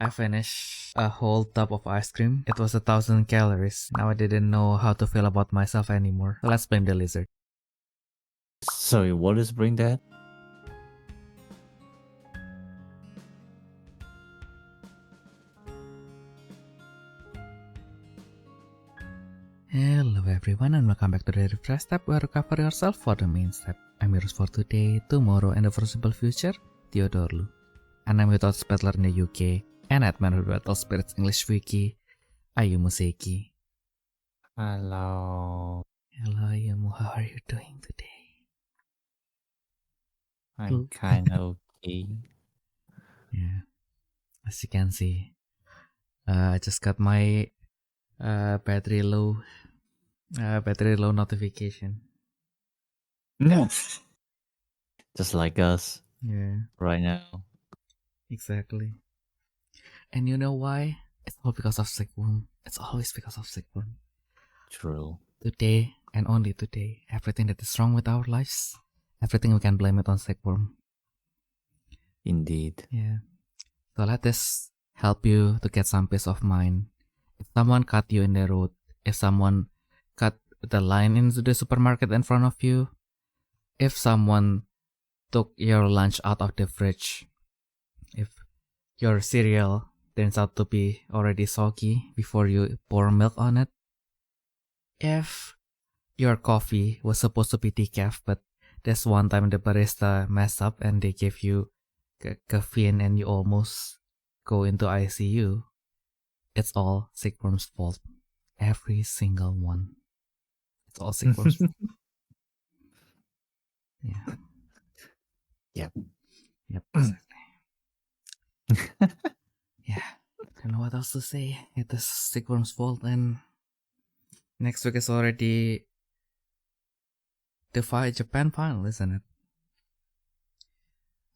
I finished a whole tub of ice cream. It was 1,000 calories. Now I didn't know how to feel about myself anymore. So let's blame the lizard. Sorry, what is Brain Dead? Hello everyone and welcome back to the Refresh Step where you cover yourself for the main step. I'm yours for today, tomorrow and the foreseeable future, Theodore Lu. And I'm with Odds Battler in the UK and Admin who Battle Spirits English Wiki, Ayumu Seiki. Hello. Hello Ayumu, how are you doing today? I'm kind of okay. Yeah, as you can see, I just got my battery low notification. No. Just like us. Yeah, right now. exactly. And you know why? It's all because of sickworm. It's always because of sickworm. True. Today and only today, everything that is wrong with our lives, everything we can blame it on sickworm. Indeed. Yeah. So let this help you to get some peace of mind. If someone cut you in the road, if someone cut the line into the supermarket in front of you, if someone took your lunch out of the fridge, if your cereal turns out to be already soggy before you pour milk on it, if your coffee was supposed to be decaf but there's one time the barista messed up and they gave you caffeine and you almost go into ICU, it's all sickworm's fault. Every single one. It's all sickworm's fault. Yeah. Yep. Exactly. Yeah. I don't know what else to say. It is sickworm's fault, and next week is already the Japan final, isn't it?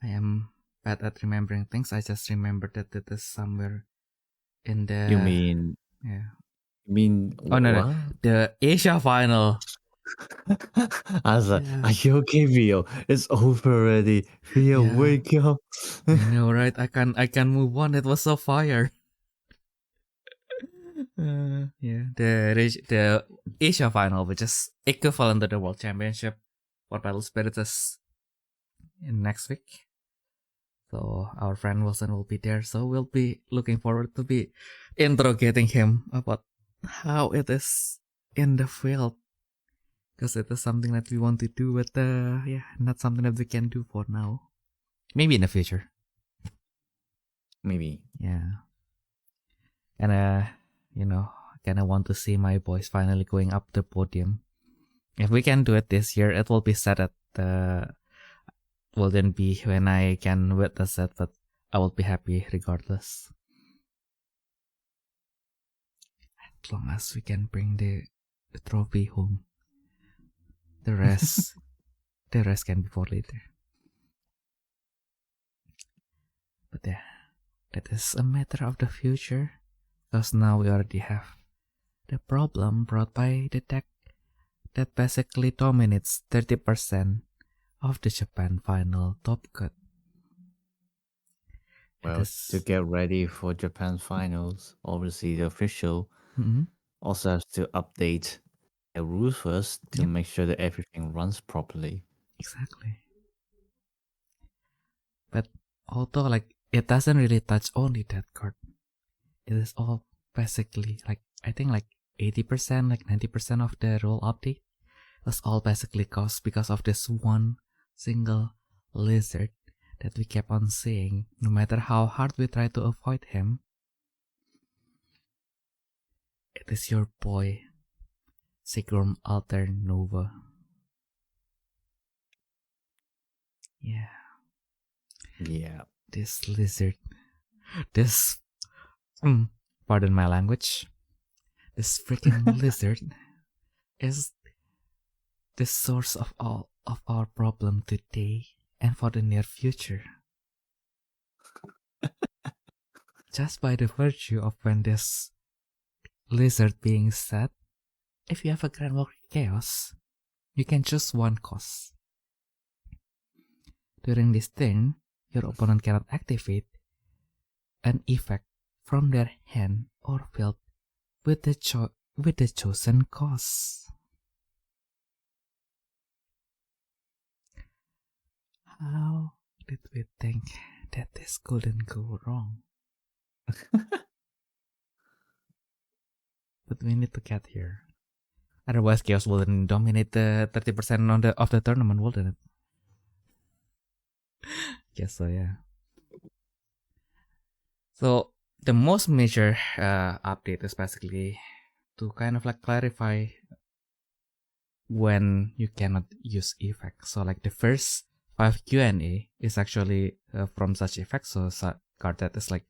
I am bad at remembering things. I just remembered that it is somewhere in the. You mean? Yeah. You mean? Oh no, what? the Asia final. I was like, Yeah. are you okay, Vio? It's over already. Vio, Yeah. wake up. I know, right? I can move on. It was so fire. Yeah, the Asia final, which is equivalent to the World Championship for Battle Spirits, is in next week. So our friend Wilson will be there. So we'll be looking forward to be interrogating him about how it is in the field, because it is something that we want to do, but not something that we can do for now. Maybe in the future. Maybe. Yeah. And kind of want to see my boys finally going up the podium. If we can do it this year, it will be set at wouldn't be when I can witness it, but I will be happy regardless. As long as we can bring the trophy home. The rest can be for later. But yeah, that is a matter of the future, because now we already have the problem brought by the deck that basically dominates 30% of the Japan final top cut. Well, to get ready for Japan's finals, obviously the official also has to update the rules first to make sure that everything runs properly. Exactly. But although it doesn't really touch only that card, it is all basically I think 80%, 90% of the rule update was all basically caused because of this one single lizard that we kept on seeing. No matter how hard we try to avoid him, it is your boy, Siggurm Alternova. Yeah. This lizard. This... pardon my language. This freaking lizard is the source of all of our problem today and for the near future. Just by the virtue of when this lizard being set, if you have a Grand Walk Chaos, you can choose one cost. During this turn, your opponent cannot activate an effect from their hand or field with the chosen cause. How did we think that this couldn't go wrong? But we need to get here. Otherwise, chaos wouldn't dominate the 30% of the tournament, wouldn't it? Guess so, yeah. So the most major update is basically to kind of like clarify when you cannot use effects. So like the first 5 Q&A is actually from such effects. So card that is like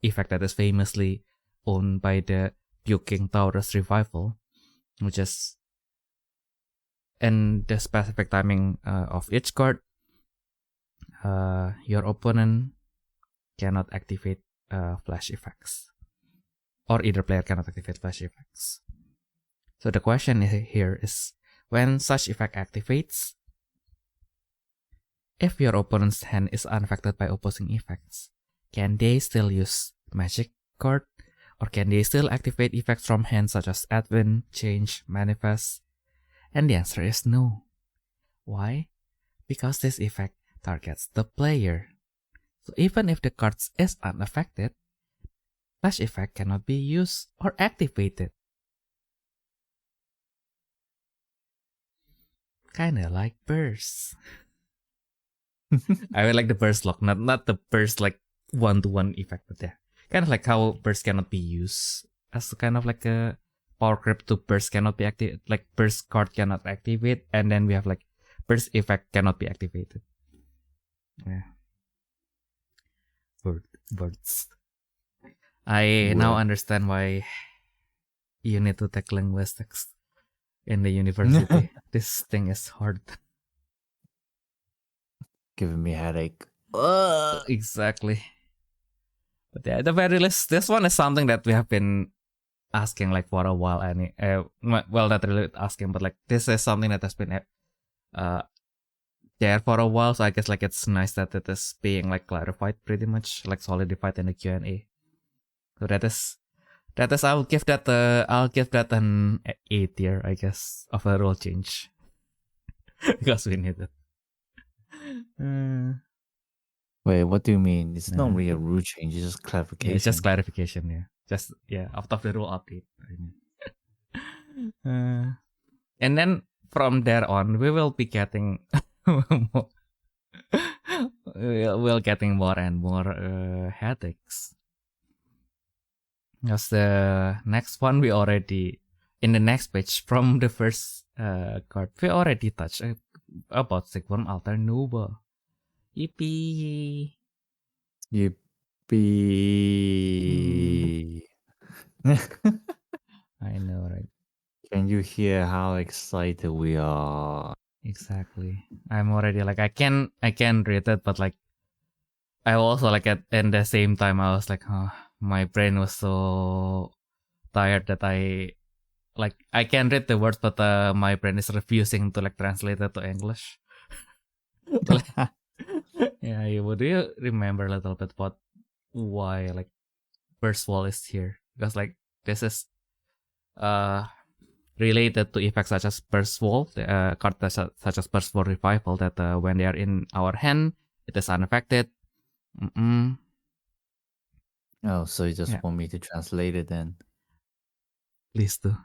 effect that is famously owned by the Puking Taurus Revival, which is in the specific timing of each card, your opponent cannot activate flash effects, or either player cannot activate flash effects. So the question here is, when such effect activates, if your opponent's hand is unaffected by opposing effects, can they still use magic card, or can they still activate effects from hand such as Advent, Change, Manifest? And the answer is no. Why? Because this effect targets the player. So even if the card is unaffected, flash effect cannot be used or activated. Kinda like burst. I would like the burst lock, not the burst like one-to-one effect, but yeah. Kind of like how burst cannot be used as kind of like a power creep to burst cannot be activated, like burst card cannot activate, and then we have like burst effect cannot be activated. Yeah. Words. I now understand why you need to take linguistics in the university. This thing is hard. Giving me a headache. Exactly. But yeah, at the very least, this one is something that we have been asking like for a while. Well, not really asking, but like this is something that has been there for a while. So I guess like it's nice that it is being like clarified, pretty much like solidified in the Q&A. So that is I'll give that an A tier, I guess, of a rule change because we need it. Wait, what do you mean? It's not really a rule change, it's just clarification. Yeah, it's just clarification, yeah. Just, yeah, out of the rule update. And then from there on, we will be getting we'll getting more and more headaches. Because the next one we already, in the next page from the first card, we already touched about Sigvorm Alter Nova. Yippee! Yippee! I know, right? Can you hear how excited we are? Exactly. I'm already like I can read it, but like I also like at the same time I was like, my brain was so tired that I can read the words, but my brain is refusing to like translate it to English. Yeah, do you remember a little bit about why like Burst Wall is here? Because like this is related to effects such as Burst Wall, cards such as Burst Wall Revival, that when they are in our hand, it is unaffected. Oh, so you just want me to translate it then? Please do.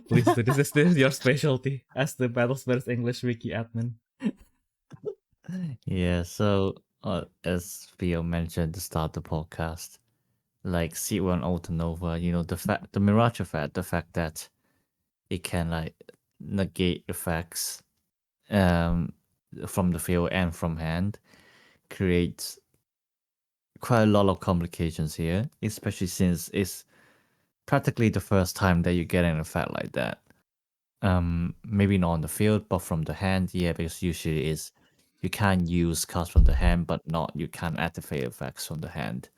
Please do. This is your specialty as the Battlespace English Wiki admin. Yeah, so as Theo mentioned at the start of the podcast, like C1 Altanova, the Mirage effect, the fact that it can like negate effects from the field and from hand creates quite a lot of complications here, especially since it's practically the first time that you get an effect like that. Maybe not on the field, but from the hand, yeah, because usually is you can use cards from the hand, but you can't activate effects from the hand.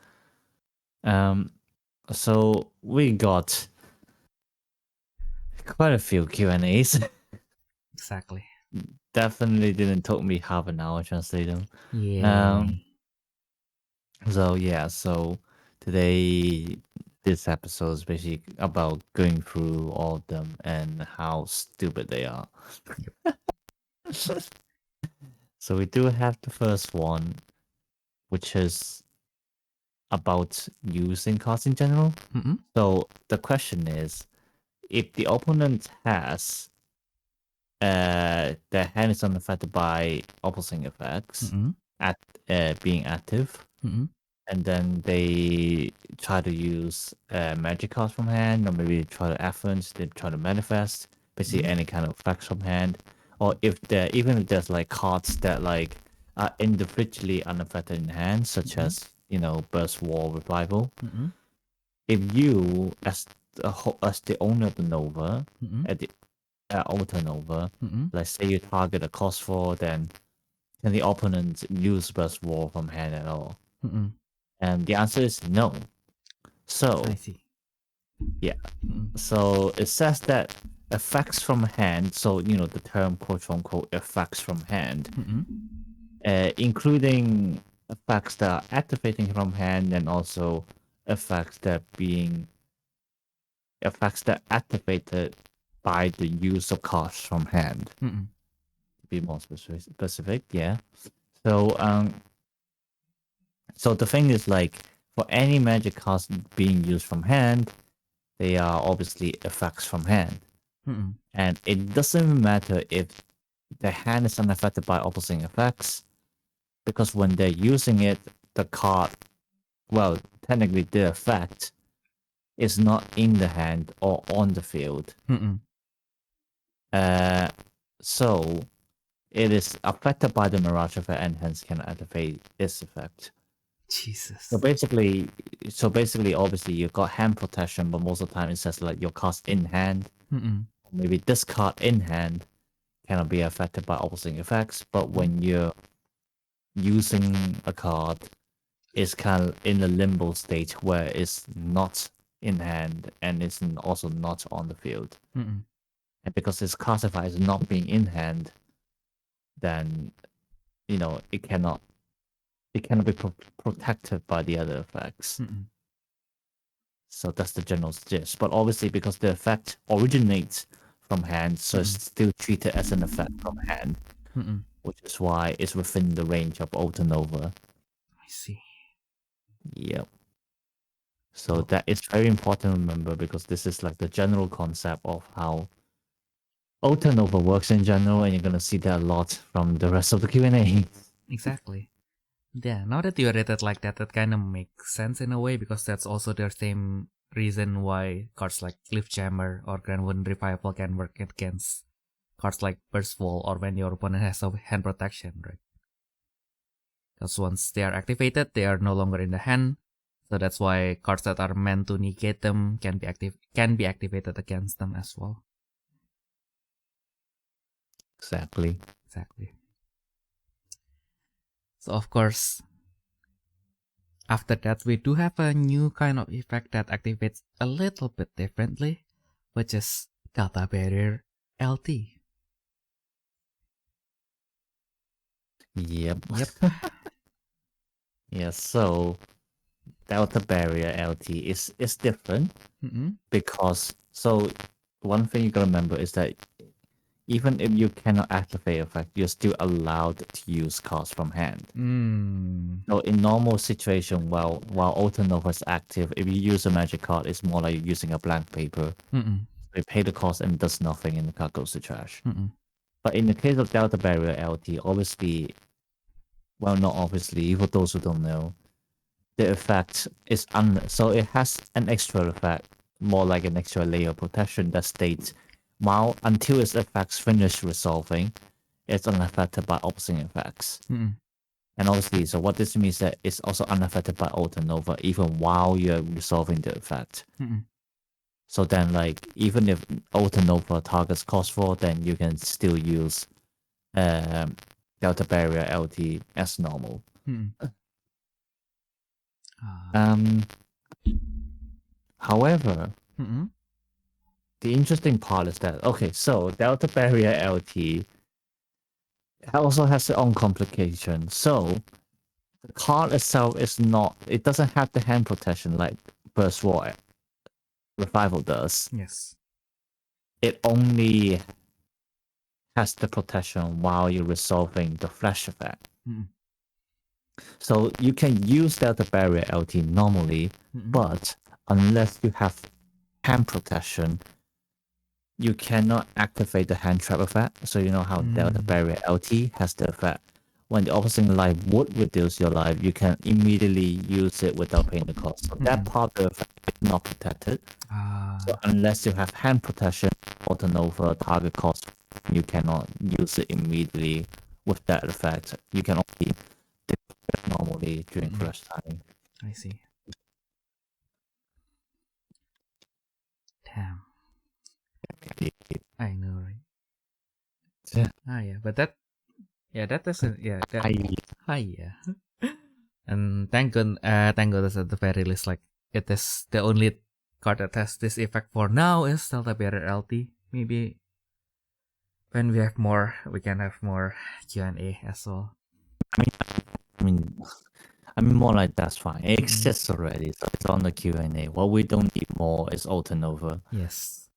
So we got quite a few Q&As. Exactly. Definitely didn't took me half an hour to translate them. Yeah. So Today, this episode is basically about going through all of them and how stupid they are. So we do have the first one, which is about using cards in general. Mm-mm. So the question is, if the opponent has their hand is unaffected by opposing effects Mm-mm. at being active, Mm-mm. and then they try to use magic cards from hand, or maybe try to affluence, they try to manifest, basically any kind of effects from hand, or if even if there's like cards that like are individually unaffected in hand, such as burst wall revival. Mm-mm. If you as the owner of the Nova Mm-mm. at the Alter Nova, Mm-mm. let's say you target a cost 4, then can the opponent use burst wall from hand at all? Mm-mm. And the answer is no. So I see. yeah. Mm-mm. So it says that effects from hand, so the term quote unquote effects from hand, Mm-mm. Including effects that are activating from hand, and also effects that activated by the use of cards from hand. Mm-mm. To be more specific, yeah. So the thing is, like, for any magic cards being used from hand, they are obviously effects from hand. Mm-mm. And it doesn't matter if the hand is unaffected by opposing effects, because when they're using it, the card, well, technically the effect is not in the hand or on the field. Mm-mm. So it is affected by the Mirage effect and hence can activate its effect. Jesus. So basically, obviously you got hand protection, but most of the time it says like your card in hand, Mm-mm. maybe this card in hand cannot be affected by opposing effects. But when you're using a card, it's kind of in a limbo state where it's not in hand and it's also not on the field. Mm-mm. And because it's classified as not being in hand, then it cannot be protected by the other effects. Mm-mm. So that's the general gist. But obviously, because the effect originates from hand, so it's still treated as an effect from hand, Mm-mm. which is why it's within the range of Alter Nova. I see. Yep. So that is very important to remember, because this is like the general concept of how Alter Nova works in general, and you're gonna see that a lot from the rest of the Q&A. Exactly. Yeah, now that you read it like that, that kind of makes sense in a way, because that's also the same reason why cards like Cliffjammer or Grand Wound Revival can work against cards like Burst Wall, or when your opponent has a hand protection, right? Because once they are activated, they are no longer in the hand, so that's why cards that are meant to negate them can be activated against them as well. Exactly. So of course, after that, we do have a new kind of effect that activates a little bit differently, which is Delta Barrier LT. Yep. Yeah, so Delta Barrier LT is different, because one thing you gotta remember is that even if you cannot activate effect, you're still allowed to use cards from hand. So in normal situation, while Alter Nova is active, if you use a magic card, it's more like using a blank paper. You pay the cost and it does nothing, and the card goes to trash. But in the case of Delta Barrier LT, obviously, well, not obviously, for those who don't know, the effect is so it has an extra effect, more like an extra layer of protection that states until its effects finish resolving, it's unaffected by opposing effects. And obviously, so what this means that it's also unaffected by Alter Nova even while you're resolving the effect. So then, like, even if Alter Nova targets cost 4, then you can still use Delta Barrier LT as normal. However, the interesting part is that, okay, so Delta Barrier LT also has its own complication. So the card itself is not. It doesn't have the hand protection like Burst War Revival does. Yes. It only has the protection while you're resolving the flash effect. Mm-mm. So you can use Delta Barrier LT normally, but unless you have hand protection, you cannot activate the hand trap effect. So you know how Delta Barrier LT has the effect. When the opposing life would reduce your life, you can immediately use it without paying the cost. So that part of the effect is not protected. So unless you have hand protection, Autonova target cost, you cannot use it immediately with that effect. You can only deploy it normally during flash timing. I see. Damn. I know, right? Yeah. But that is yeah. And thank God is at the very least, like, it is the only card that has this effect for now is Delta Barrier LT. Maybe when we have more, we can have more Q&A as well. I mean, more like that's fine. It exists already, so it's on the Q&A. What we don't need more is Autonova. Yes,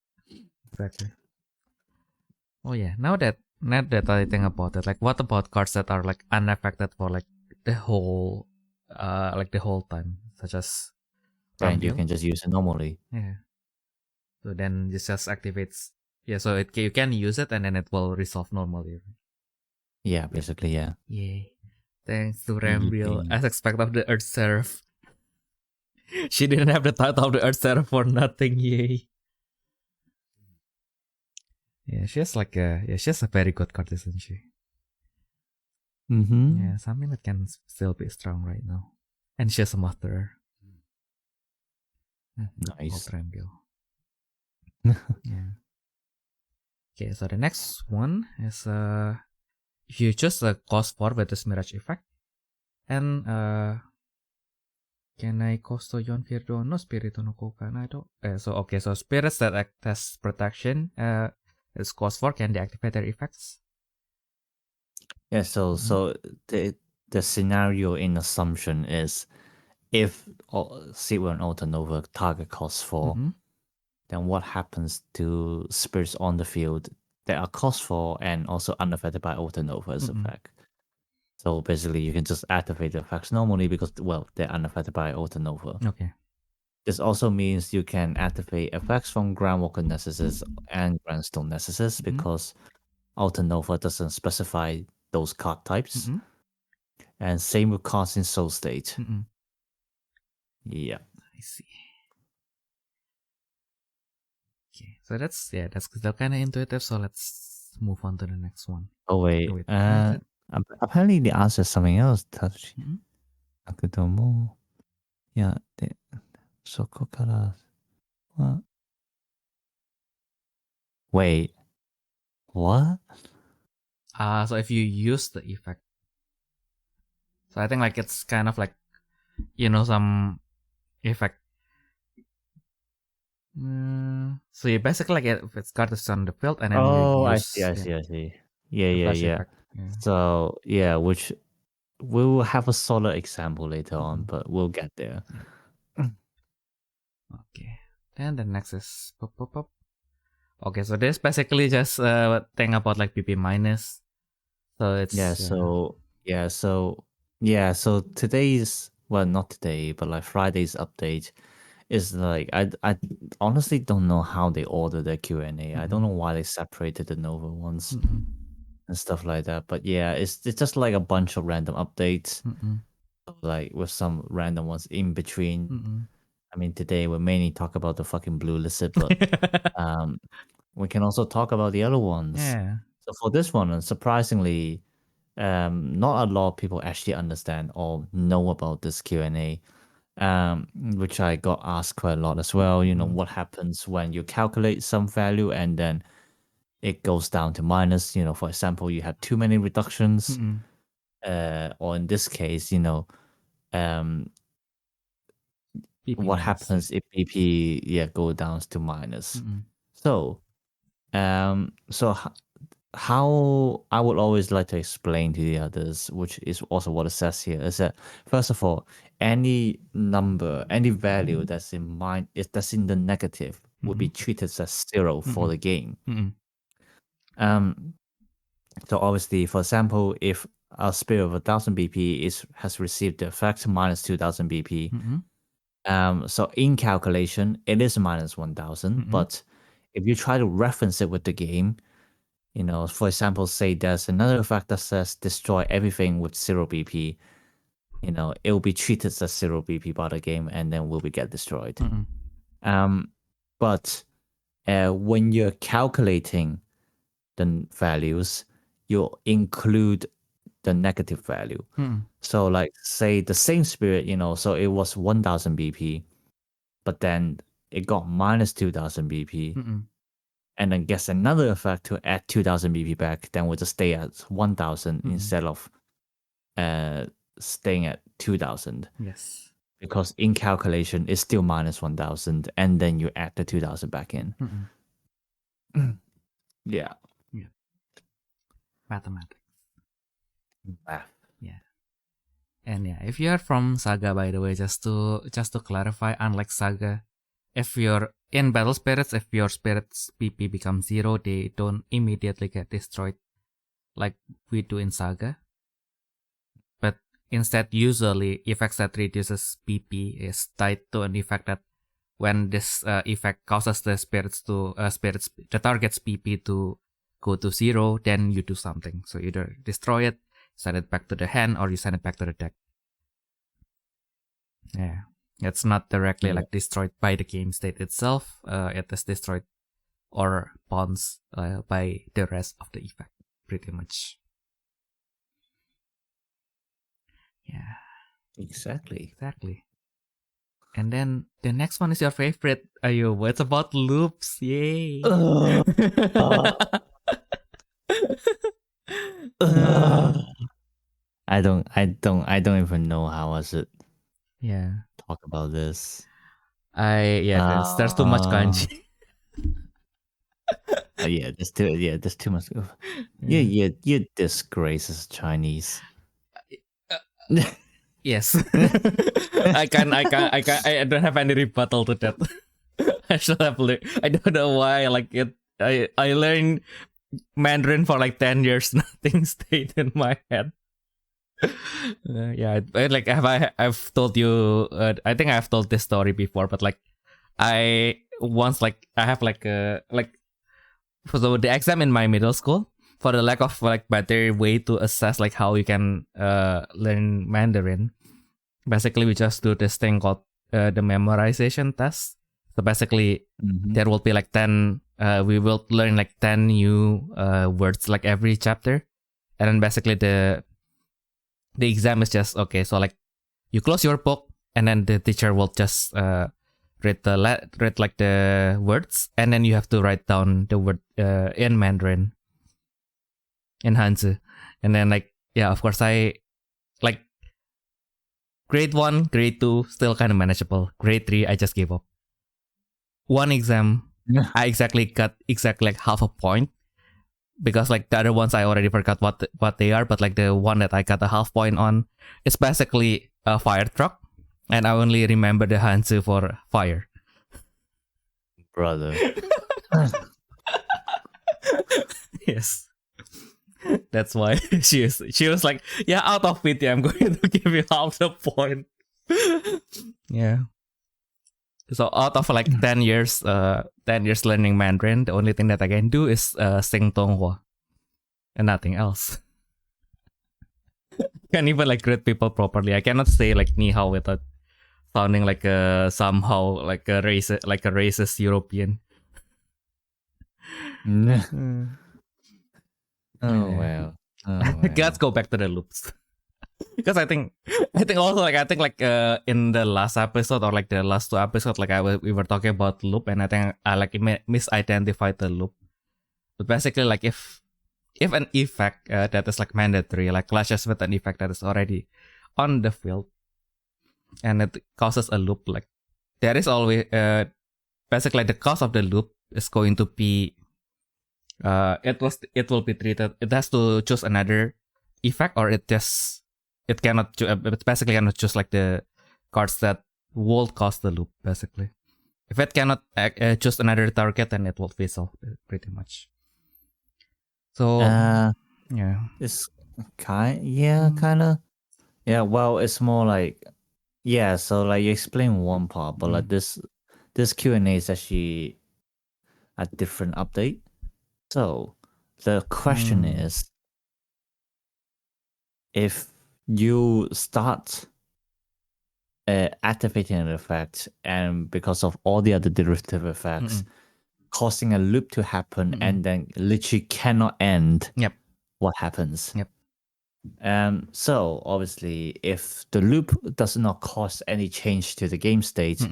exactly. Oh yeah, now that I think about it, like, what about cards that are like unaffected for like the whole time, such as Then you can just use it normally. Yeah. So then it just activates. Yeah, so you can use it and then it will resolve normally. Yeah, basically, yeah. Yay. Thanks to Rambriel. As expected of the Earth Seraph. She didn't have the title of the Earth Seraph for nothing, yay. Yeah, she has a very good card, isn't she? Yeah, something that can still be strong right now. And she has a mother. Nice. Rambriel. Yeah. Okay, so the next one is if you choose a cost 4 with this Mirage effect, and can I costo yon Firdo no Spirito no Kokanado? So spirits that act as protection, is cost 4, can deactivate their effects. Yeah, so the scenario in Assumption is if Seedwell and Autonova target cost 4, then what happens to spirits on the field that are cost 4 and also unaffected by Autonova's effect? So basically, you can just activate the effects normally because, well, they're unaffected by Autonova. Okay. This also means you can activate effects from Groundwalker Nessuses and Grandstone Nessuses because Autonova doesn't specify those card types. And same with cards in Soul State. Yeah. I see. Okay, so that's still kind of intuitive. So let's move on to the next one. Oh wait, apparently the answer is something else. Touch. Akudomo. Yeah. Soko kara. What? Wait. What? So if you use the effect, so I think like it's kind of like, some effect. So you basically like if it's card is on the field and then you use. I see. Yeah. Effect. So yeah, which we will have a solid example later on, but we'll get there. Okay. Then the next is pop. Okay, so this basically just thing about like PP minus. So it's So today's, well, not today, but like Friday's update is like I honestly don't know how they order their Q&A. I don't know why they separated the Nova ones and stuff like that. But yeah, it's just like a bunch of random updates, like with some random ones in between. I mean, today we mainly talk about the fucking blue lizard, but we can also talk about the other ones. Yeah. So for this one, surprisingly, not a lot of people actually understand or know about this Q&A, which I got asked quite a lot as well. You know, what happens when you calculate some value and then it goes down to minus? You know, for example, you have too many reductions, or in this case, what happens if BP go down to minus? So how I would always like to explain to the others, which is also what it says here, is that first of all, any number, any value that's that's in the negative will be treated as 0 for the game. So obviously, for example, if a spirit of 1000 BP has received the effect minus 2000 BP, so in calculation, it is minus 1000. But if you try to reference it with the game, for example, say there's another effect that says destroy everything with 0 BP, it will be treated as 0 BP by the game and then will get destroyed. But when you're calculating the values, you include the negative value. So like say the same spirit, so it was 1000 BP, but then it got minus 2000 BP. And then gets another effect to add 2000 BP back, then we'll just stay at 1000 instead of staying at 2000. Yes. Because in calculation, it's still minus 1000, and then you add the 2000 back in. Yeah. Mathematics. Math. Yeah. And yeah, if you're from Saga, by the way, just to clarify, unlike Saga, if you're in Battle Spirits, if your spirit's PP becomes 0, they don't immediately get destroyed like we do in Saga. But instead, usually, effects that reduces PP is tied to an effect that when this effect causes the the target's PP to go to 0, then you do something. So either destroy it, send it back to the hand, or you send it back to the deck. Yeah. It's not directly like destroyed by the game state itself. It is destroyed or pawns by the rest of the effect, pretty much. Yeah. Exactly. And then the next one is your favorite, Ayumu. It's about loops. Yay. I don't even know how I should talk about this. There's too much kanji. There's too much. You disgraces Chinese. Yes. I don't have any rebuttal to that. I should have I don't know why I learned Mandarin for like 10 years, nothing stayed in my head. I've told you, I think I've told this story before, but like I have so the exam in my middle school, for the lack of like better way to assess like how you can learn Mandarin, basically we just do this thing called the memorization test. So basically there will be like 10 we will learn like 10 new words like every chapter, and then basically the exam is just okay. So like you close your book, and then the teacher will just read like the words, and then you have to write down the word in Mandarin, in Hanzi. And then like of course I like grade 1, grade 2 still kind of manageable. Grade 3 I just gave up. One exam I got exactly like half a point, because like the other ones I already forgot what they are, but like the one that I got a half point on, it's basically a fire truck, and I only remember the Hanzu for fire. Brother. Yes. That's why she was like, out of pity, I'm going to give you half the point. Yeah. So out of like 10 years learning Mandarin, the only thing that I can do is sing Tonghua and nothing else. Can't even like greet people properly. I cannot say like ni hao without sounding like somehow like a racist European. Well. Let's go back to the loops. Because I think also in the last episode or like the last 2 episodes, like we were talking about loop, and I think I like misidentified the loop. But basically, like if an effect that is like mandatory, like clashes with an effect that is already on the field, and it causes a loop, like there is always basically the cause of the loop is going to be it will be treated. It has to choose another effect, or it cannot. It basically cannot choose like the cards that will cause the loop. Basically, if it cannot choose another target, then it will fizzle pretty much. So yeah, it's kind of. Yeah, well, it's more like so like you explain one part, but like this Q&A is actually a different update. So the question is, if you start activating an effect, and because of all the other derivative effects, causing a loop to happen, and then literally cannot end. Yep. What happens? Yep. So obviously, if the loop does not cause any change to the game state,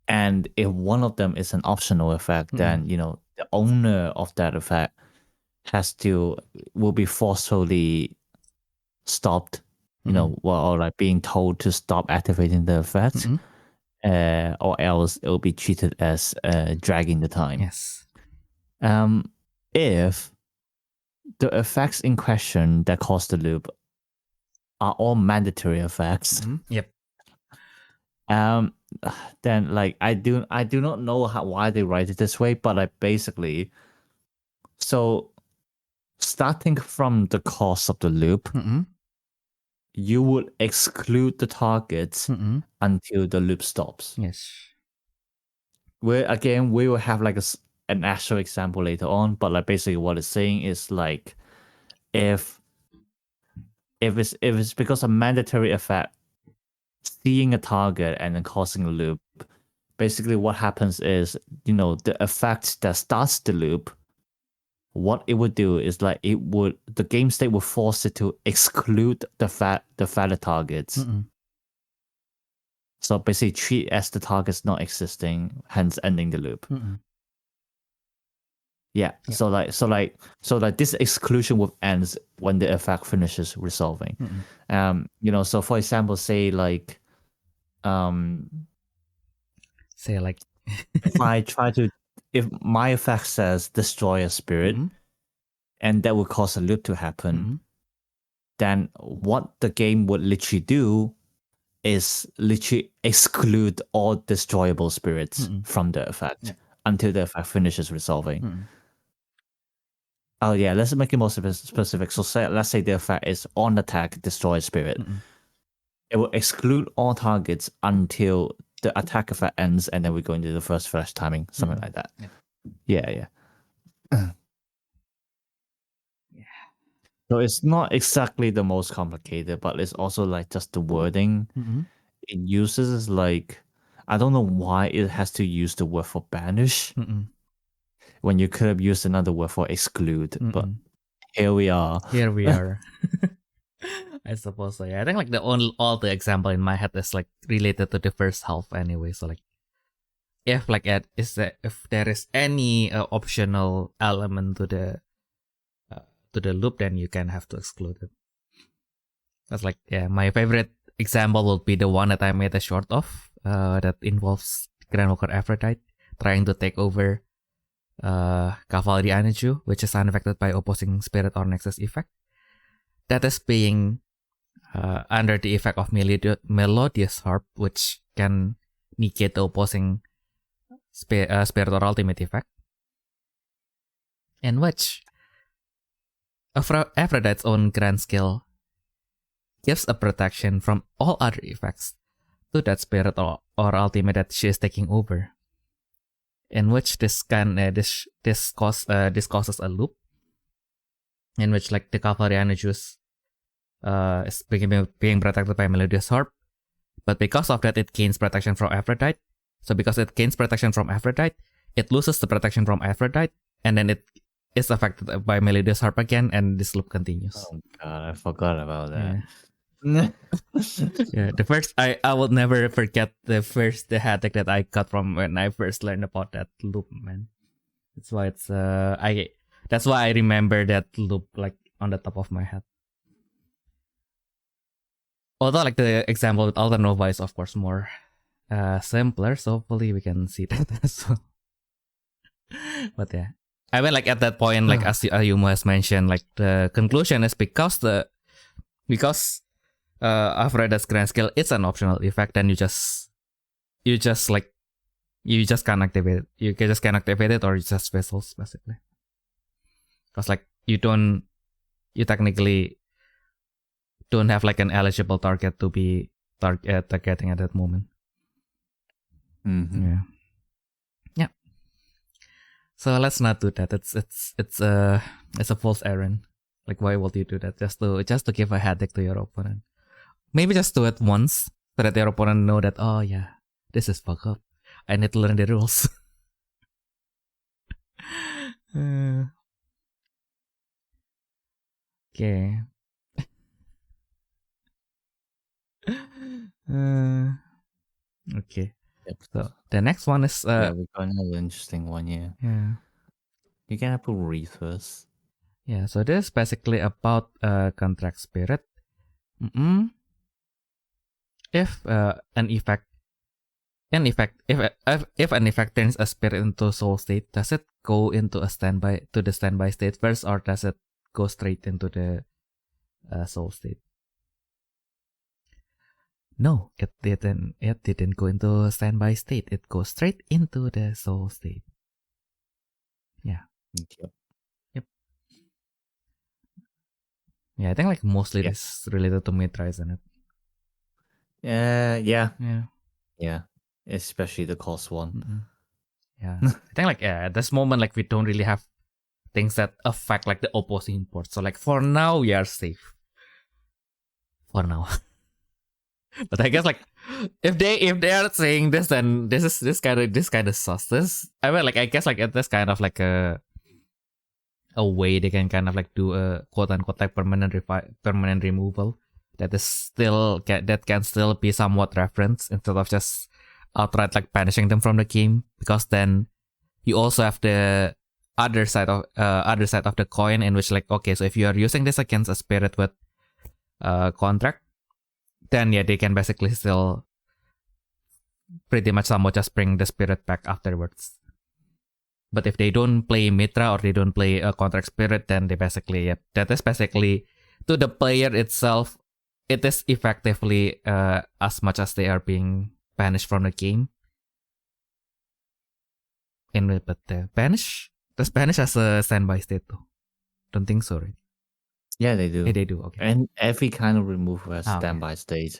and if one of them is an optional effect, then the owner of that effect will be forcefully stopped, or like being told to stop activating the effect, or else it will be treated as dragging the time. Yes. If the effects in question that cause the loop are all mandatory effects, Yep. then like I do not know why they write it this way, but like basically, so starting from the cause of the loop, you would exclude the targets until the loop stops. Yes. Where again, we will have like an actual example later on, but like basically what it's saying is like if it's because of mandatory effect, seeing a target and then causing a loop, basically what happens is, the effect that starts the loop, what it would do is like the game state will force it to exclude the valid targets. So basically treat as the targets not existing, hence ending the loop. Yeah. So like this exclusion will ends when the effect finishes resolving. So for example, say like if my effect says destroy a spirit, and that will cause a loop to happen, then what the game would literally do is literally exclude all destroyable spirits from the effect until the effect finishes resolving. Oh yeah, let's make it more specific. So let's say the effect is on attack, destroy spirit. It will exclude all targets until the attack effect ends, and then we go into the first flash timing, something like that. Yeah. So it's not exactly the most complicated, but it's also like just the wording it uses is like, I don't know why it has to use the word for banish when you could have used another word for exclude, but here we are. I suppose so. Yeah, I think like all the example in my head is like related to the first half anyway. So like, if there is any optional element to the loop, then you can have to exclude it. That's like, my favorite example would be the one that I made a short of, that involves Grand Walker Aphrodite trying to take over Cavalry Aniju, which is unaffected by opposing spirit or nexus effect. That is being under the effect of Melodious Harp, which can negate the opposing spirit or ultimate effect, in which Aphrodite's own grand skill gives a protection from all other effects to that spirit or ultimate that she is taking over, in which this causes a loop in which like the Cavalry Anijus is being protected by Melodious Harp, but because of that it gains protection from Aphrodite. So because it gains protection from Aphrodite, it loses the protection from Aphrodite, and then it is affected by Melodious Harp again, and this loop continues. Oh god, I forgot about that. Yeah, the first I will never forget the headache that I got from when I first learned about that loop, man. That's why that's why I remember that loop like on the top of my head. Although like the example with Alter Nova is of course more simpler, so hopefully we can see that as well. But yeah. I mean, like at that point, like as Ayumu has mentioned, like the conclusion is because Alfreda's grand skill it's an optional effect, and you just can't activate it. You just can't activate it, or it's just vessels basically. Because like you technically don't have like an eligible target to be targeting at that moment. Mm-hmm. Yeah. So let's not do that. It's a false errand. Like why would you do that? Just to give a headache to your opponent. Maybe just do it once so that your opponent know that oh yeah, this is fuck up. I need to learn the rules. Okay. Okay. Yep. So the next one is yeah, we got another interesting one here. yeah. You can have to read first. Yeah, so this is basically about contract spirit. If if an effect turns a spirit into soul state, does it go into the standby state first, or does it go straight into the soul state? No, it didn't. It didn't go into standby state. It goes straight into the soul state. Yeah. Yep. Yeah, I think like mostly this is related to Mitra, isn't it? Yeah. Yeah. Especially the cost one. Mm-hmm. Yeah. I think like at this moment like we don't really have things that affect like the opposing port. So like for now we are safe. For now. But I guess like if they are saying this, then this kind of sus. I mean like I guess like this kind of like a way they can kind of like do a quote unquote like permanent removal that can still be somewhat referenced instead of just outright like banishing them from the game, because then you also have the other side of the coin in which like okay, so if you are using this against a spirit with contract, then yeah, they can basically still pretty much somewhat just bring the spirit back afterwards. But if they don't play Mitra or they don't play a contract spirit, then they basically that is basically to the player itself, it is effectively as much as they are being banished from the game. But does banish as a standby state though? Don't think so, right? Yeah, they do. Yeah, they do. Okay. And every kind of removal has okay. standby state.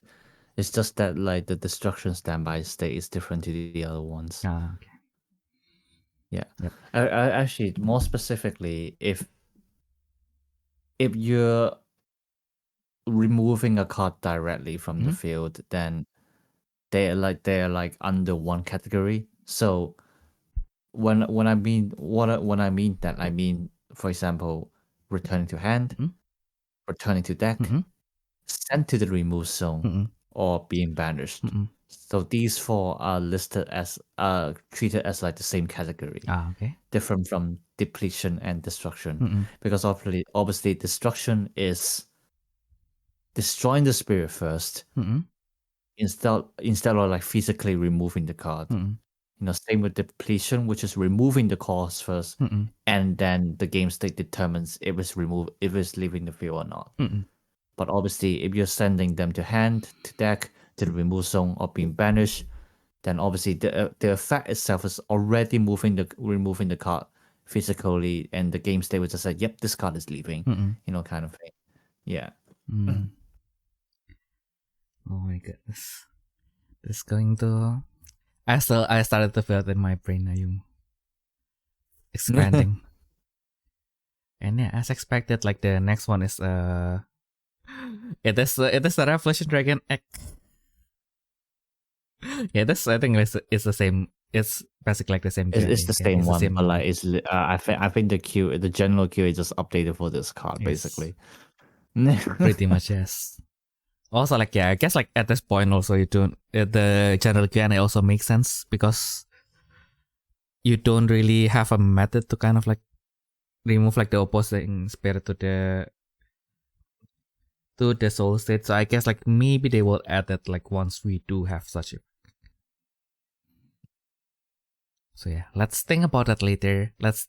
It's just that like the destruction standby state is different to the other ones. Okay. Yeah. Yep. I actually, more specifically, if you're removing a card directly from the field, then they're like under one category. So when I mean that, I mean, for example, returning to hand, returning to deck, sent to the remove zone, or being banished. So these four are listed as treated as like the same category. Okay. Different from depletion and destruction. Because obviously destruction is destroying the spirit first, instead of like physically removing the card. Same with depletion, which is removing the cost first, and then the game state determines if it's leaving the field or not. But obviously, if you're sending them to hand, to deck, to the remove zone, or being banished, then obviously the effect itself is already removing the card physically, and the game state will just say, "Yep, this card is leaving," kind of thing. Yeah. Oh my goodness, this is going to. I started to feel it in my brain. Ayumu expanding, and yeah, as expected, like the next one is it is the Revolution Dragon X. Yeah, this I think it's the same. It's basically like the same. It's the same one, but like it's I think the general queue is just updated for this card, basically. Pretty much, yes. Also, like I guess like at this point also you don't the general Q&A also makes sense because you don't really have a method to kind of like remove like the opposing spirit to the soul state. So I guess like maybe they will add that like once we do have such a. So yeah, let's think about that later. Let's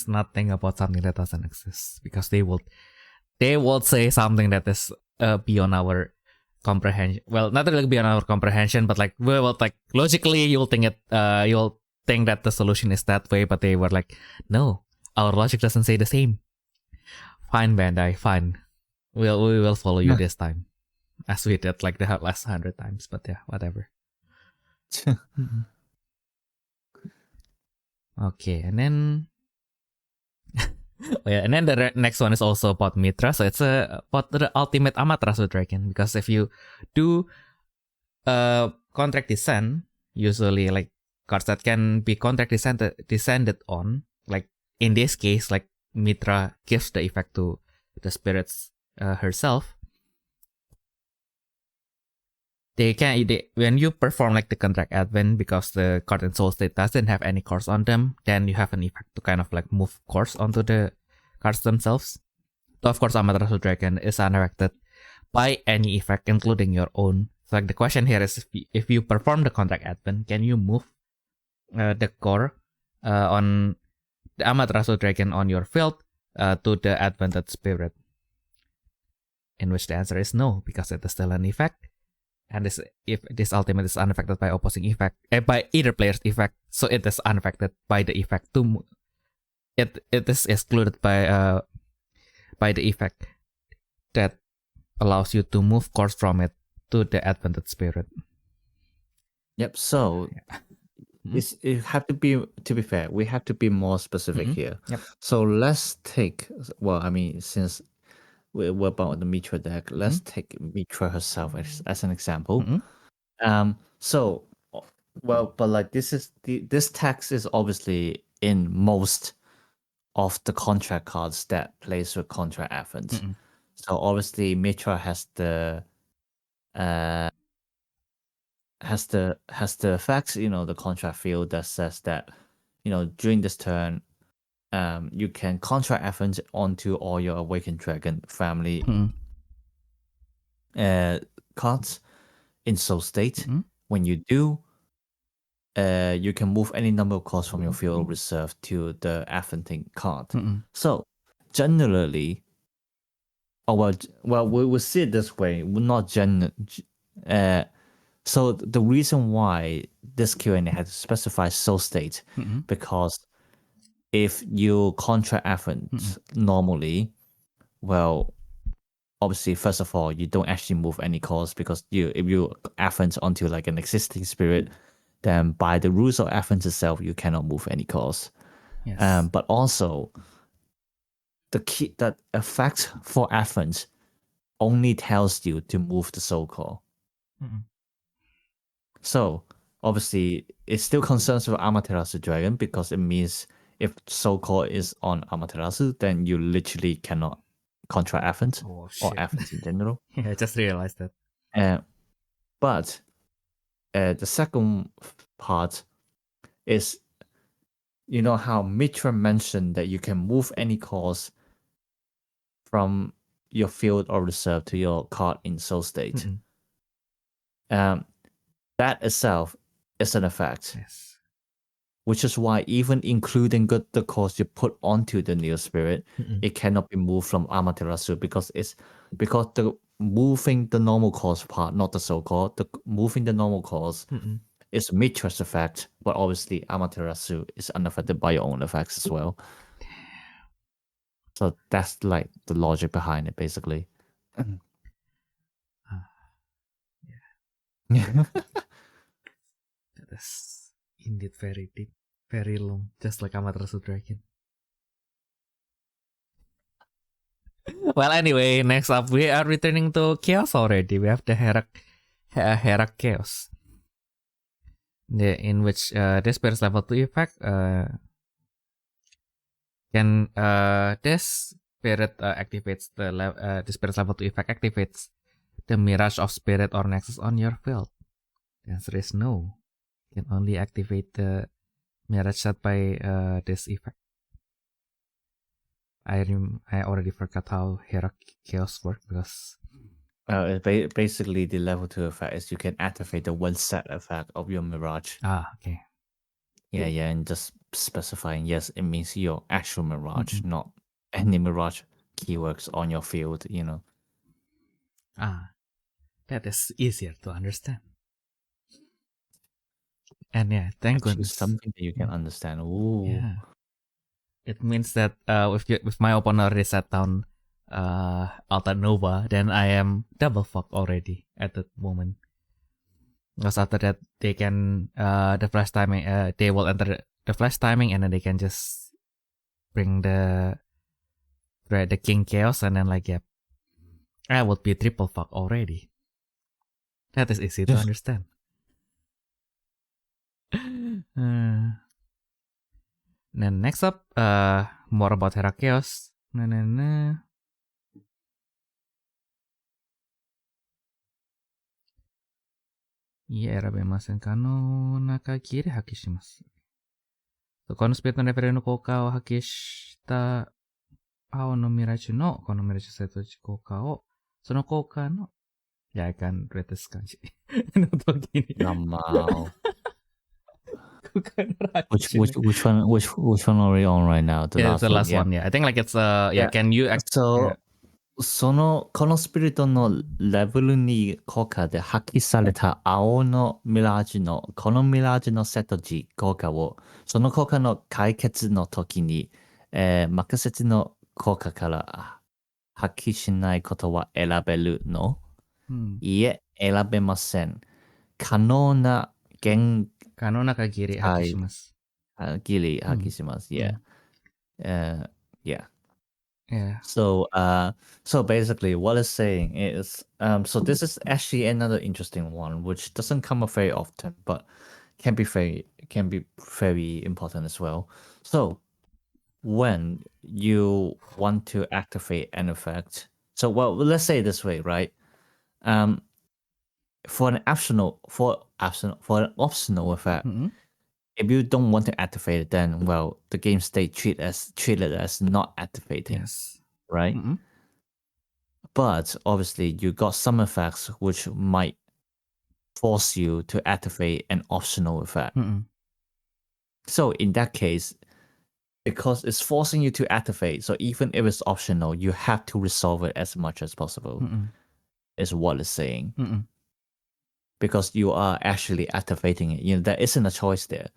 not think about something that doesn't exist, because they will say something that is beyond our comprehension. Well, not really beyond our comprehension, but like we will like logically you'll think that the solution is that way, but they were like, no, our logic doesn't say the same. Fine, Bandai, fine. We will follow you this time, as we did like the last 100 times. But yeah, whatever. Okay, and then and then the next one is also about Mitra. So it's about the ultimate Amaterasu dragon, because if you do contract descent, usually like cards that can be contract descended on, like in this case, like Mitra gives the effect to the spirits herself. When you perform like the contract advent, because the card in soul state doesn't have any course on them, then you have an effect to kind of like move course onto the cards themselves. So of course, Amaterasu Dragon is unaffected by any effect, including your own. So like the question here is, if you perform the contract advent, can you move the core on the Amaterasu Dragon on your field to the advented spirit? In which the answer is no, because it is still an effect. And if this ultimate is unaffected by opposing effect, by either player's effect, so it is unaffected by the effect. It is excluded by the effect that allows you to move course from it to the advented spirit. Yep. So it have to be fair. We have to be more specific here. Yep. So let's take. Well, I mean, since we're about the Mitra deck, let's take Mitra herself as an example. So, well, but like this text is obviously in most of the contract cards that plays with contract advent. So obviously Mitra has the effects, the contract field that says that, during this turn, you can contract advent onto all your Awakened Dragon family cards in soul state. When you do, you can move any number of cards from your field reserve to the adventing card. So generally, well, we will see it this way. We're not so the reason why this Q&A had to specify soul state, because if you contract advent normally, well, obviously, first of all, you don't actually move any cards, because if you advent onto like an existing spirit, then by the rules of advent itself, you cannot move any cards. Yes. But also, that effect for advent only tells you to move the soul core. So obviously, it still concerns with Amaterasu Dragon, because it means if soul core is on Amaterasu, then you literally cannot contract advent or advent in general. Yeah, I just realized that. But the second part is, how Mitra mentioned that you can move any cores from your field or reserve to your card in soul state. That itself is an effect. Yes. Which is why even including the cores you put onto the Neo Spirit, it cannot be moved from Amaterasu, because the moving the normal cores part, not the soul core, moving the normal cores is Mitra's effect, but obviously Amaterasu is unaffected by your own effects as well. So that's like the logic behind it, basically. That is indeed very deep, very long, just like Amaterasu Dragon. Well, anyway, next up, we are returning to Chaos already. We have the Herak Chaos, in which this Spirit's level 2 effect can this Spirit activates the Spirit's level 2 effect activates the Mirage of Spirit or Nexus on your field. The answer is no. You can only activate the Mirage set by this effect. I already forgot how Herak Chaos works, because basically the level 2 effect is you can activate the one set effect of your Mirage. Okay. Yeah, and just specifying, yes, it means your actual mirage, not any mirage keywords on your field, That is easier to understand. And yeah, thank Choose goodness. something that you can understand. Ooh. Yeah. It means that if my opponent already set down Alta Nova, then I am double fucked already at that moment. Because after that, they can the flash timing. They will enter the flash timing, and then they can just bring the King Chaos, and then like, yep, I would be triple fuck already. That is easy to understand. Then next up, more about Hera Chaos. Erabemasен kano nakakiri hakishimasu. So, このスペードのレベルの効果を発揮した青のミライチのこのミライチセット値効果を、その効果の、I can read this 感じの時に。Wow. Which one are we on right now? The last one, yeah. I think like it's can you So このスピリットのレベルに効果で発揮された青のミラージュのこのミラージュのセット値効果をその効果の解決の時に、任せの効果から発揮しないことは選べるの、いえ、選べません。可能な限可能な限り発揮します。ギリ発揮します。Yeah. Yeah. So basically what it's saying is so this is actually another interesting one which doesn't come up very often but can be very important as well. So when you want to activate an effect, so well let's say it this way, right? For an optional effect, if you don't want to activate it, then well, the game state treat it as not activating. Yes. Right? But obviously, you got some effects which might force you to activate an optional effect. So in that case, because it's forcing you to activate, so even if it's optional, you have to resolve it as much as possible. Is what it's saying. Because you are actually activating it. There isn't a choice there.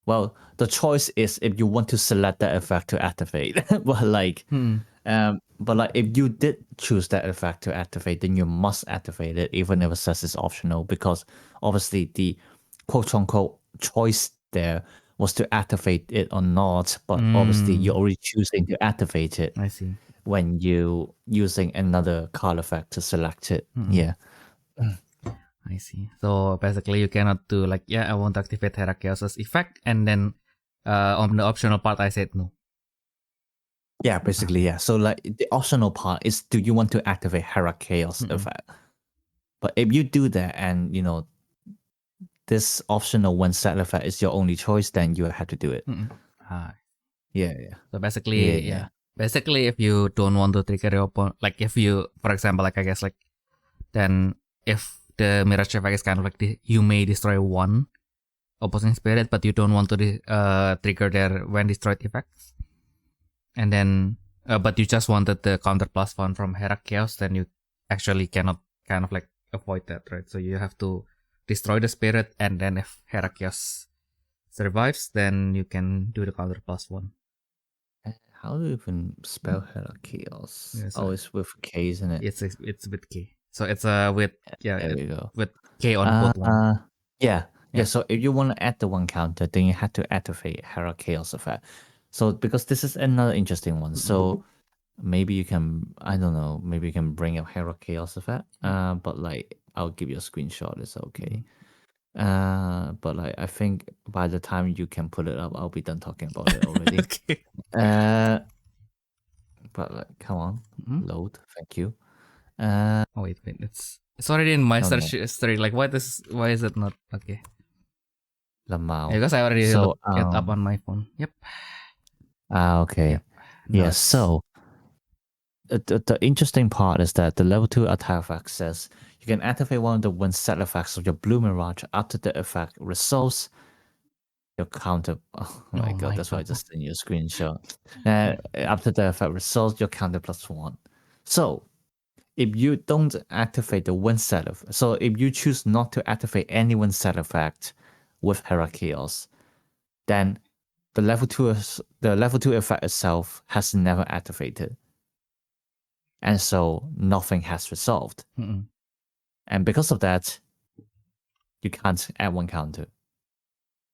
Well, the choice is if you want to select that effect to activate. But if you did choose that effect to activate, then you must activate it, even if it says it's optional, because obviously the quote-unquote choice there was to activate it or not, but obviously you're already choosing to activate it. I see. When you using another card effect to select it. Yeah. I see. So basically you cannot do like, I want to activate Hera Chaos's effect, and then on the optional part I said no. Yeah, basically, yeah. So like the optional part is, do you want to activate Hera Chaos effect? But if you do that and, this optional one set effect is your only choice, then you have to do it. Yeah. So basically, basically if you don't want to trigger your opponent, like if you, for example, like I guess like, then if the Mirage effect is kind of like you may destroy one opposing spirit, but you don't want to trigger their when destroyed effects. And then, but you just wanted the counter +1 from Hera Chaos, then you actually cannot kind of like avoid that, right? So you have to destroy the spirit, and then if Hera Chaos survives, then you can do the counter +1. How do you even spell Hera Chaos? It's with K, isn't it? It's with K. So it's with there we go. With K on both one. Yeah. So if you want to add the one counter, then you have to activate Hera Chaos effect. So because this is another interesting one, so maybe you can, I don't know, maybe you can bring up Hera Chaos effect. But like I'll give you a screenshot. It's okay. But like I think by the time you can put it up, I'll be done talking about it already. Okay. But like, come on, load. Thank you. Wait, it's already in my search history. Like, why is it not okay? Lamau. Because I already looked it up on my phone. Yep. Okay. Yep. Yeah. So the interesting part is that the level 2 attack effect says you can activate one of the one set effects of your blue mirage after the effect resolves your counter. Oh my god, that's why I God. just sent you a screenshot. After the effect resolves, your counter +1. So if you don't activate the one set of, so if you choose not to activate any one set effect with HIRAHIRA, then the level 2 effect itself has never activated, and so nothing has resolved. And because of that, you can't add one counter.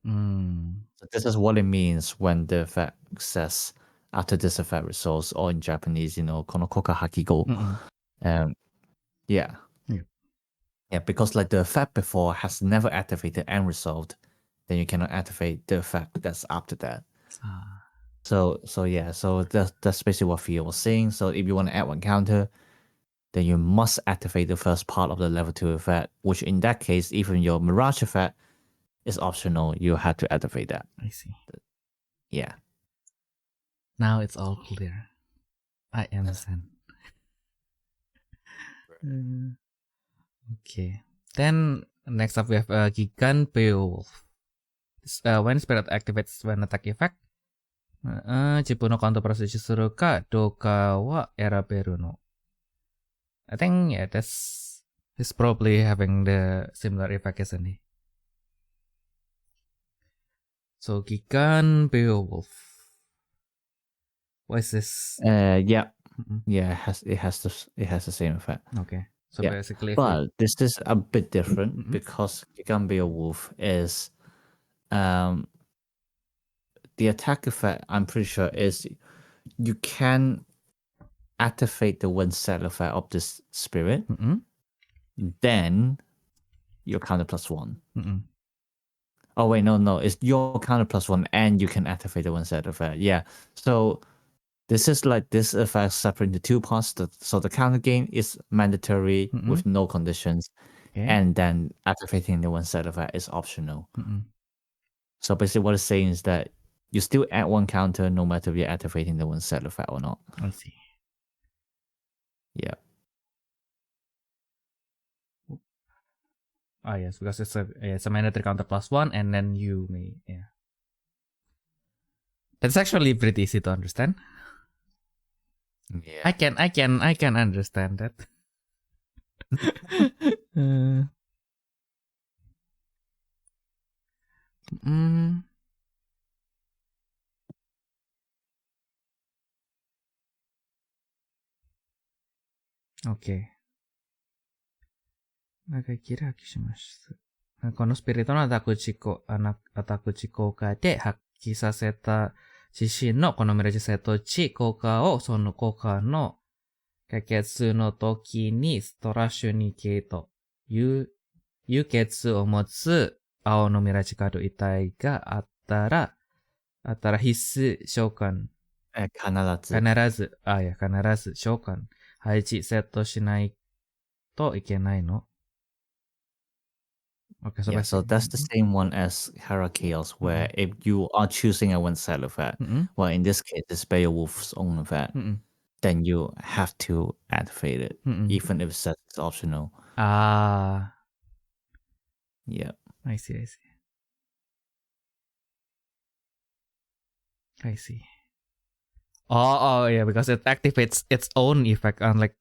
So this is what it means when the effect says after this effect resolves, or in Japanese, kono koka hakigo. Yeah, because like the effect before has never activated and resolved, then you cannot activate the effect that's after that. So that's basically what Theo was saying. So if you want to add one counter, then you must activate the first part of the level 2 effect, which in that case, even your Mirage effect is optional. You have to activate that. I see. Yeah. Now it's all clear. I understand. Okay. Then next up we have Gigan Beowulf. When spirit activates when attack effect, Chibu no counter procedure suru ka doka wa eraberu no. I think he's probably having the similar effect, isn't he? So Gigan Beowulf. What is this? Yeah. Yeah, it has the same effect. Okay. So Yeah. basically, But this is a bit different because Gigan Beowulf is the attack effect, I'm pretty sure, is you can activate the one set effect of this spirit, then your counter +1. Oh wait, no, it's your counter +1 and you can activate the one set effect. Yeah. So this is like this effect separate into two parts. So the counter gain is mandatory with no conditions, and then activating the one set effect is optional. So basically what it's saying is that you still add one counter no matter if you're activating the one set effect or not. I see. Yeah. Oh yes, because it's a mandatory counter +1, and then you may That's actually pretty easy to understand. Yeah. I can understand that. Okay. なんかキラキしました。このスピリットのアタクチ効果で発揮させた自身のこのミラジセット値効果をその効果の可決の時にストラッシュニケート、輸血を持つ青のミラジカード遺体があったら必須召喚。必ず召喚。配置セットしないといけないの。Okay, so that's the same one as HIRAHIRA, where if you are choosing a one set effect, well, in this case, it's Beowulf's own effect, then you have to activate it, even if it's optional. Yeah. I see. Oh yeah, because it activates its own effect, unlike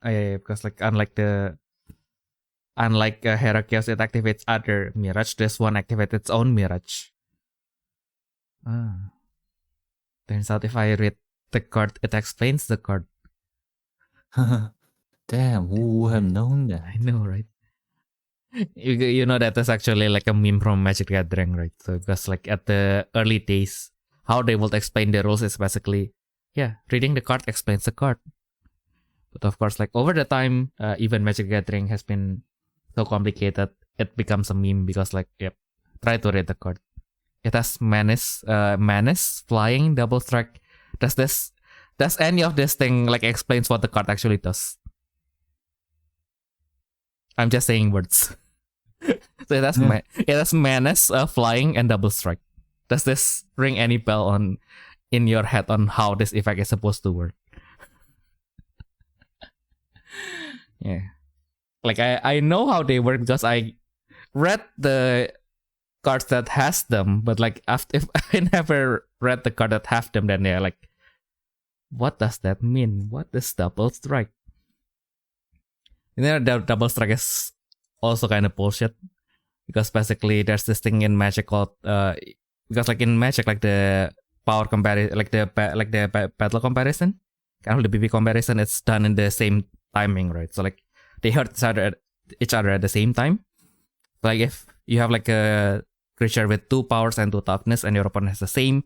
Heracles, it activates other mirage. This one activates its own mirage. Turns out if I read the card, it explains the card. Damn, who would have known that? I know, right? You know that is actually like a meme from Magic the Gathering, right? So because like at the early days, how they would explain the rules is basically, reading the card explains the card. But of course, like over the time, even Magic the Gathering has been so complicated, it becomes a meme because like, try to read the card. It has menace, flying, double strike. Does any of this thing like explains what the card actually does? I'm just saying words. So it has menace, flying, and double strike. Does this ring any bell in your head on how this effect is supposed to work? Yeah. Like I know how they work because I read the cards that has them, but like after if I never read the card that have them, then they're like, what does that mean? What is double strike? And then the double strike is also kind of bullshit because basically there's this thing in Magic called because like in Magic, like the power comparison, like the battle comparison, kind of the BB comparison, it's done in the same timing, right? So like they hurt each other at the same time. Like if you have like a creature with 2 powers and 2 toughness and your opponent has the same,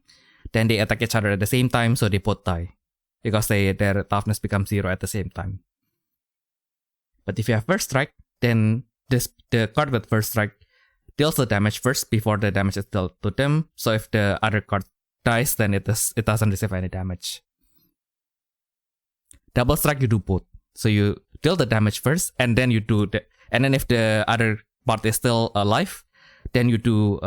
then they attack each other at the same time, so they both die because their toughness becomes 0 at the same time. But if you have first strike, then the card with first strike deals the damage first before the damage is dealt to them. So if the other card dies, then it doesn't receive any damage. Double strike, you do both. So you deal the damage first, and then you do and then if the other part is still alive, then you do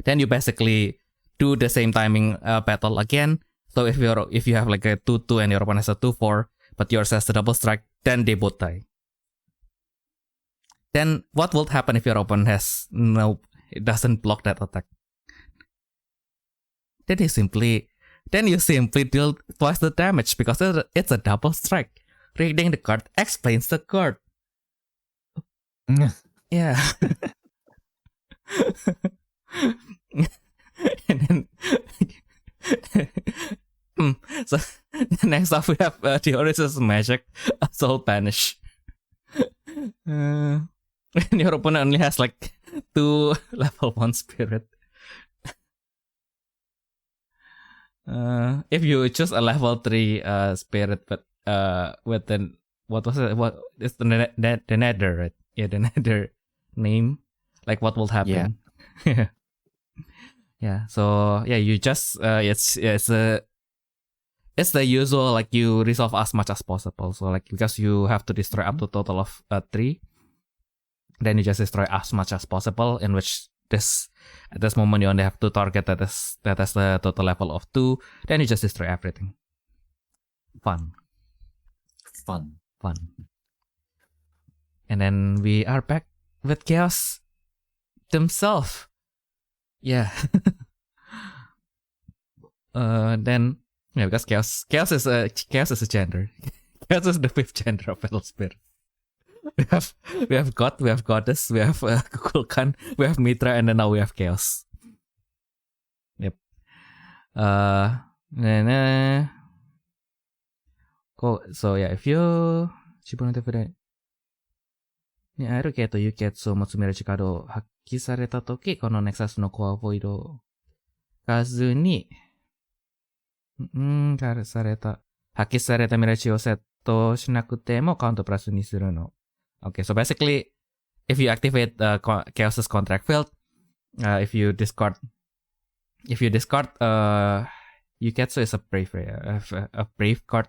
then you basically do the same timing battle again. So if you have like a 2/2 and your opponent has a 2/4, but yours has the double strike, then they both die. Then what will happen if your opponent it doesn't block that attack? Then you simply deal twice the damage because it's a double strike. Reading the card explains the card. Yeah. And then so next up we have Theodore Magic Soul Banish. And your opponent only has like 2 level 1 spirit. If you choose a level 3 spirit, but with the what was it? What is the nether, right? Yeah, the nether name. Like what will happen? Yeah. Yeah. So yeah, you just it's the usual, like you resolve as much as possible. So like because you have to destroy up to total of 3, then you just destroy as much as possible. In which at this moment you only have 2 target that has the total level of 2. Then you just destroy everything. Fun. And then we are back with Chaos themselves. Yeah. Then yeah, because chaos is a gender. Chaos is the 5th gender of Battle Spirit. We have God, we have Goddess, we have Kukulkan, we have Mitra, and then now we have Chaos. Yep. Cool. So yeah, if you 自分の手札にある系という決を持つミラチカードを発揮されたとき、このネクサスのコアボイド数に発揮されたミラチをセットしなくてもカウントプラスにするの。Okay, so basically, if you activate Chaos's contract field, if you discard Yuketsu is a brave card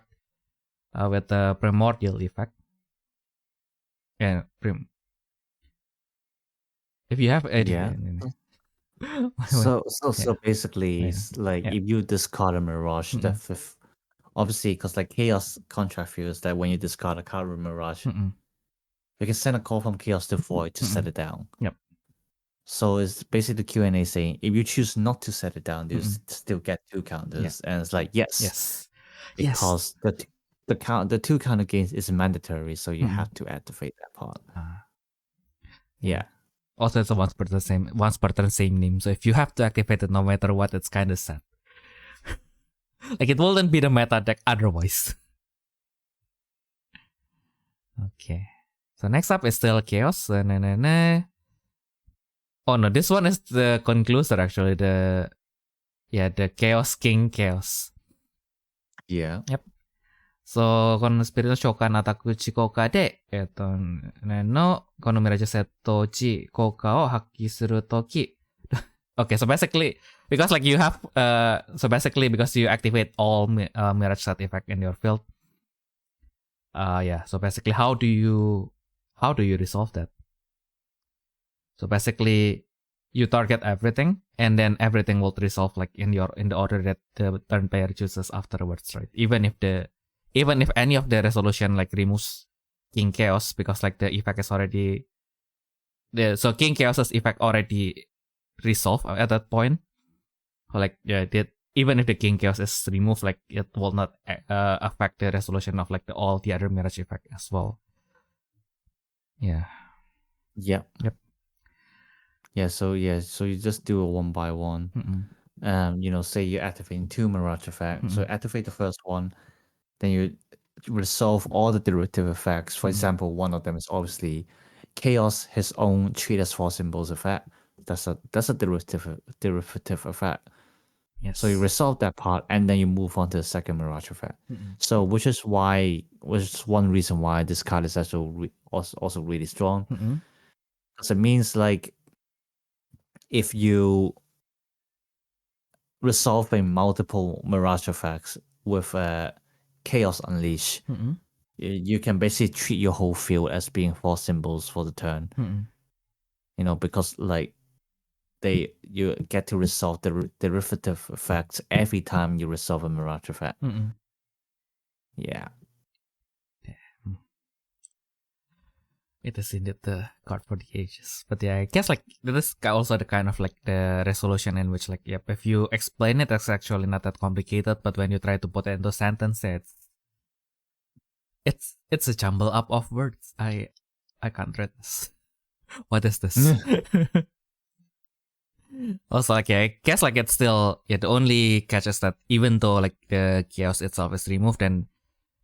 with a primordial effect. Yeah, if you have So basically, it's like if you discard a Mirage, the 5th, obviously, because like Chaos contract feels that when you discard a card with Mirage, you can send a call from Chaos to Void to set it down. Yep. So it's basically the Q&A saying if you choose not to set it down, you still get 2 counters, and it's like yes, because the 2 counter gains is mandatory, so you have to activate that part. Yeah. Also, it's a once per turn same name. So if you have to activate it no matter what, it's kind of sad. Like it wouldn't be the meta deck otherwise. Okay. So next up is still Chaos. Oh no, this one is the concluser actually. The Chaos King Chaos. Yeah. Yep. So, このスピリット召喚のアタック値効果で、このミラージュセット値効果を発揮するとき、okay, so basically, because like you have, because you activate all Mirage set effect in your field, so basically, how do you resolve that? So basically, you target everything, and then everything will resolve like in the order that the turn player chooses afterwards, right? Even if any of the resolution like removes King Chaos, because like the effect is already so King Chaos's effect already resolved at that point. Like even if the King Chaos is removed, like it will not affect the resolution of like all the other Mirage effect as well. Yeah. Yep. Yep. Yeah, so you just do it one by one. Say you're activating 2 Mirage effects. So activate the first one, then you resolve all the derivative effects. For example, one of them is obviously Chaos, his own treat as 4 symbols effect. That's a derivative effect. Yes. So you resolve that part, and then you move on to the second Mirage effect. So which is one reason why this card is also really strong. Because it means like if you resolving multiple Mirage effects with Chaos Unleash, you can basically treat your whole field as being 4 symbols for the turn. Because like you get to resolve the derivative effects every time you resolve a Mirage effect. Yeah. It is indeed the card for the ages. But yeah, I guess like that is also the kind of like the resolution in which like, yep, if you explain it, it's actually not that complicated. But when you try to put it into sentences, it's a jumble up of words. I can't read this. What is this? Also, like, yeah, I guess like it's still, the only catch is that even though like the chaos itself is removed and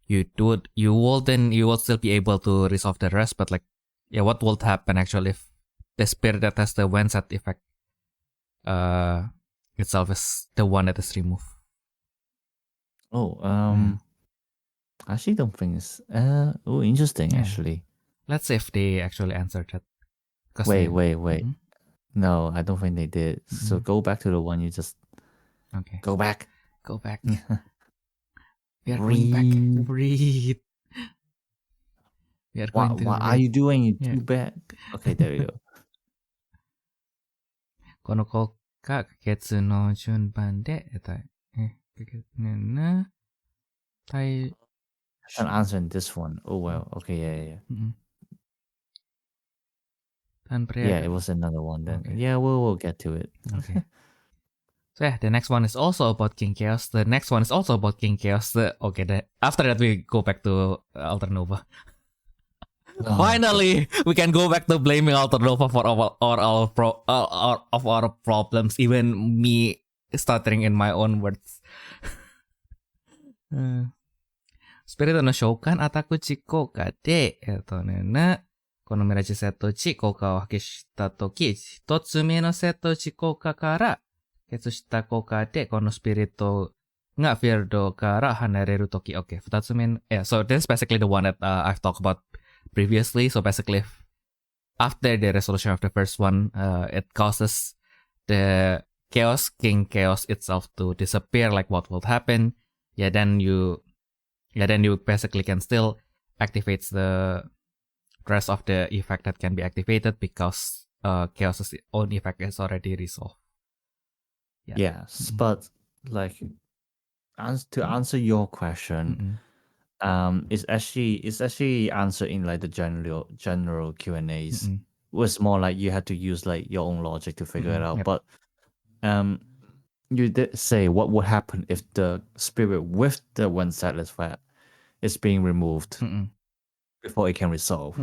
you will still be able to resolve the rest. But like, yeah, what will happen actually if the spirit that has the one set effect itself is the one that is removed? I actually don't think it's interesting. Actually, let's see if they actually answered that. Wait. No, I don't think they did. So go back to the one you just. Okay. Go back. We are going back. Breathe. We are going to what are you doing? Too bad. Okay, there you go. この効果、可決の順番で得たい。可決ね。I'm answering this one. Oh well. Okay, yeah. Yeah, it was another one then. Okay. Yeah, we'll get to it. Okay. So yeah, the next one is also about King Chaos. The next one is also about King Chaos. After that we go back to Alternova. Finally, we can go back to blaming Alternova for all of our problems. Even me stuttering in my own words. スピリットの召喚アタック値効果で、このミラジセット値効果を発揮したとき、一つ目のセット値効果から決した効果で、このスピリットがフィールドから離れるとき、OK、二つ目の、so this is basically the one that I've talked about previously. So basically, after the resolution of the first one, it causes the King Chaos itself to disappear. Like what will happen? Then you basically can still activate the rest of the effect that can be activated because Chaos's own effect is already resolved. Yes, but like to answer your question, it's actually answered in like the general Q&As. It was more like you had to use like your own logic to figure it out. Yep. But you did say what would happen if the spirit with the one setless effect is being removed before it can resolve.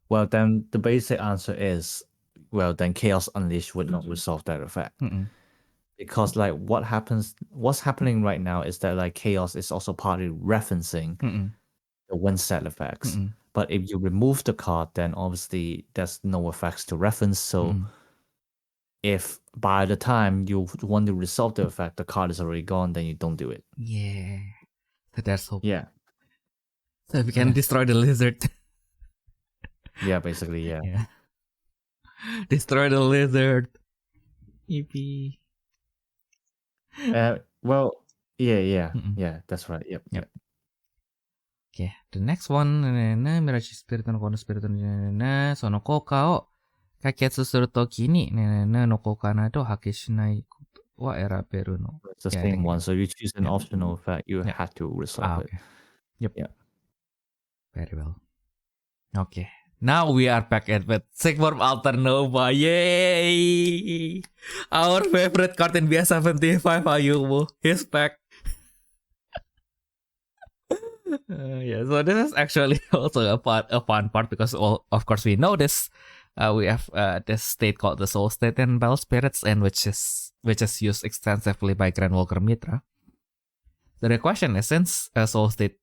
Well, then the basic answer is, well, then Chaos Unleashed would not resolve that effect. Because like what's happening right now is that like Chaos is also partly referencing the one set effects. But if you remove the card, then obviously there's no effects to reference. So if by the time you want to resolve the effect, the card is already gone, then you don't do it. Yeah. So there's hope. Yeah. So we can destroy the lizard. Yeah, basically, yeah. Destroy the lizard. Yippee. Well, yeah, that's right. Yep. Okay, the next one, ミラジスピリットのこのスピリットのその効果を解決するときに、の効果などを発揮しないことは選べるの。It's the same one, so you choose an optional effect, you have to resolve it. Okay. Yep. Yeah. Very well. Okay, Now we are back at with Sigmund Alternova. Yay! Our favorite card in BS75, Ayumu. He's back. Yeah, so this is actually also a fun part because, of course, we know this. We have this state called the Soul State in Battle Spirits, and which is used extensively by Grandwalker Mitra. So the question is, since Soul State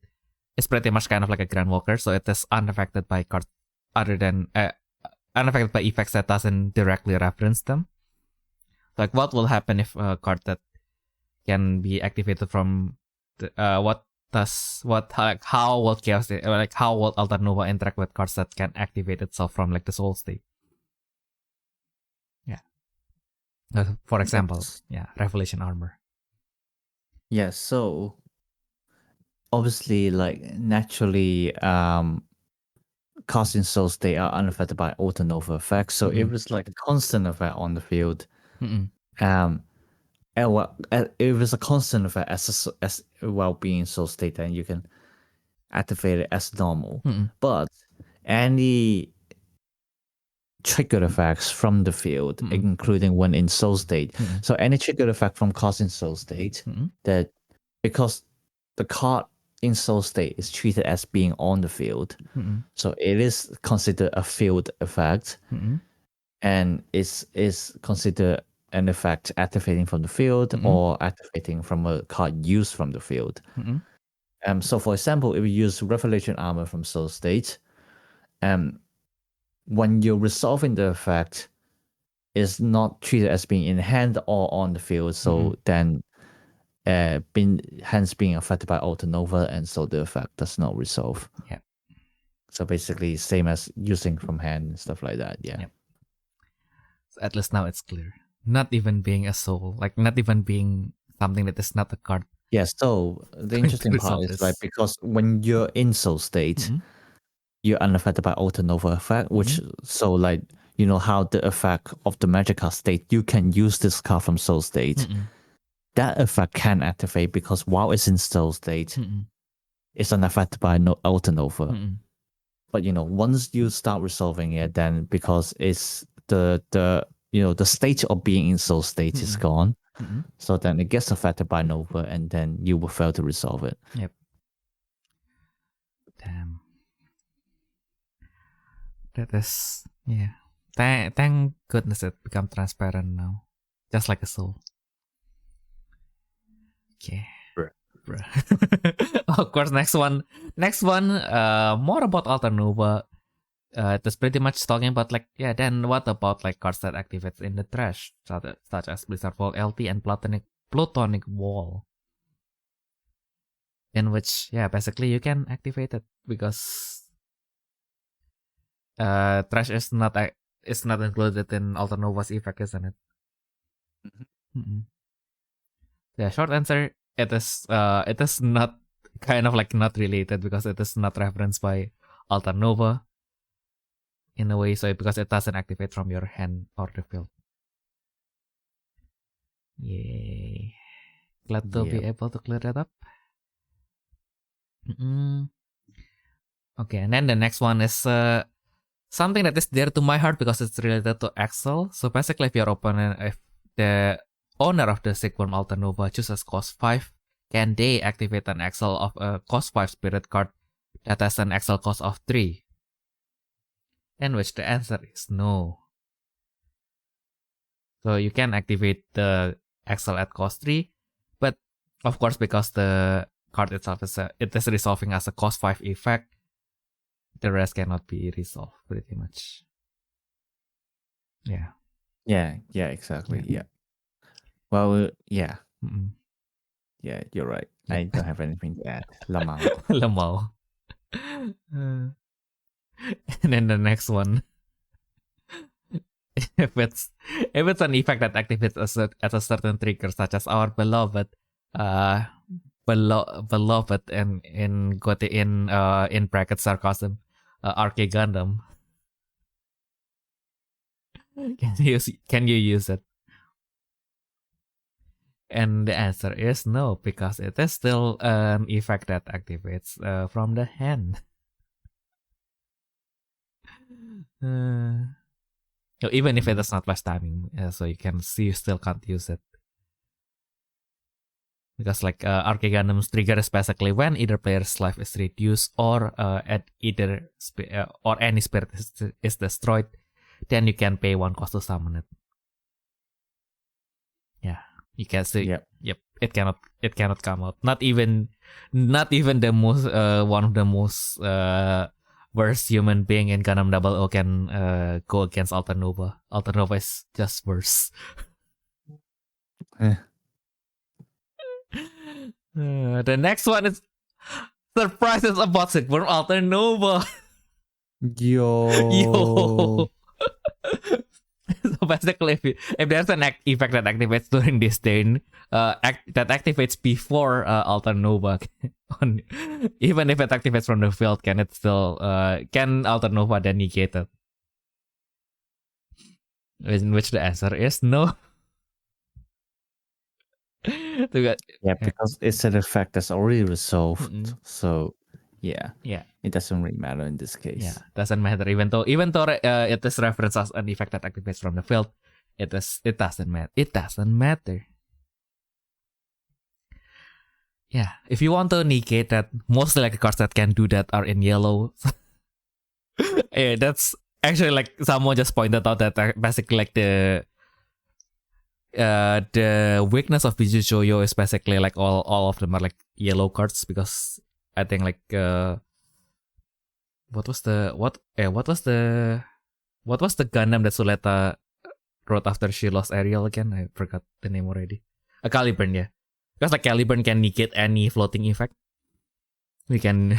is pretty much kind of like a Grandwalker, so it is unaffected by cards other than unaffected by effects that doesn't directly reference them. Like, what will happen if a card that can be activated from the, how will Chaos how will Alternova interact with cards that can activate itself from like the Soul State? Yeah. For example, Revelation Armor. Yeah, so obviously, like naturally, cards in Soul State are unaffected by Alternova effects. So if it's like a constant effect on the field, if it's a constant effect as well being Soul State, then you can activate it as normal. But any triggered effects from the field, including one in Soul State. So any triggered effect from cards in Soul State, that because the card in Soul State is treated as being on the field, so it is considered a field effect, and is considered an effect activating from the field or activating from a card used from the field. So for example, if we use Revelation Armor from Soul State, when you're resolving the effect, is not treated as being in hand or on the field, so then hence being affected by Alternova, and so the effect does not resolve. Yeah. So basically same as using from hand and stuff like that. Yeah. So at least now it's clear. Not even being a soul, like not even being something that is not a card. Yeah, so the interesting part is like, because when you're in Soul State, you're unaffected by Alternova effect, which so like, you know how the effect of the magic card state, you can use this card from Soul State. That effect can activate because while it's in Soul State, it's unaffected by Alternova. But you know, once you start resolving it, then because it's the state of being in Soul State is gone, so then it gets affected by Nova, and then you will fail to resolve it. Yep. Damn. That is, Thank goodness it become transparent now, just like a soul. Okay. Bruh. Of course, next one. More about Alternova. That's pretty much talking about like, then what about like cards that activates in the trash, such as Blizzard Wall LT and Plutonic Wall, in which basically you can activate it because trash is not included in Alternova's effect, isn't it? Yeah, short answer, it is not kind of like not related because it is not referenced by Alternova in a way, so because it doesn't activate from your hand or the field. Yay. Glad to be able to clear that up. Okay, and then the next one is something that is dear to my heart because it's related to Excel. So basically, if the owner of the Sigmund Alternova chooses cost 5, can they activate an Excel of a cost 5 spirit card that has an Excel cost of 3? In which the answer is no. So you can activate the Excel at cost 3, but of course, because the card itself is resolving as a cost 5 effect, the rest cannot be resolved pretty much. Yeah, exactly. Yeah. Well, yeah. Yeah, you're right. Yeah. I don't have anything to add. Lamau. Lamau. And then the next one, if it's an effect that activates at a certain trigger, such as our beloved and in bracket sarcasm, Arcade Gundam, can you use it? And the answer is no, because it is still an effect that activates from the hand. Even if it is not flash timing, so you can see you still can't use it. Because like Archegundam's trigger is basically when either player's life is reduced or at either or any spirit is destroyed, then you can pay 1 cost to summon it. Yeah, you can see. Yep. It cannot come out. Not even the most one of the most worst human being in Gundam 00 can go against Alternova. Alternova is just worse. The next one is surprises about Silkworm Alternova. Yo. So basically, if there's an effect that activates during this turn, that activates before Alternova, even if it activates from the field, can it still can Alternova then negate it? In which the answer is no. Yeah, because it's an effect that's already resolved. So yeah, it doesn't really matter in this case. Yeah, doesn't matter. Even though it is referenced as an effect that activates from the field, it doesn't matter. It doesn't matter. Yeah, if you want to negate that, mostly like the cards that can do that are in yellow. Yeah, that's actually like someone just pointed out that basically like the weakness of Bijou Joyo is basically like all of them are like yellow cards, because I think like what was the Gundam that Suleta wrote after she lost Ariel again? I forgot the name already. Caliburn, yeah. Because like Caliburn can negate any floating effect. You can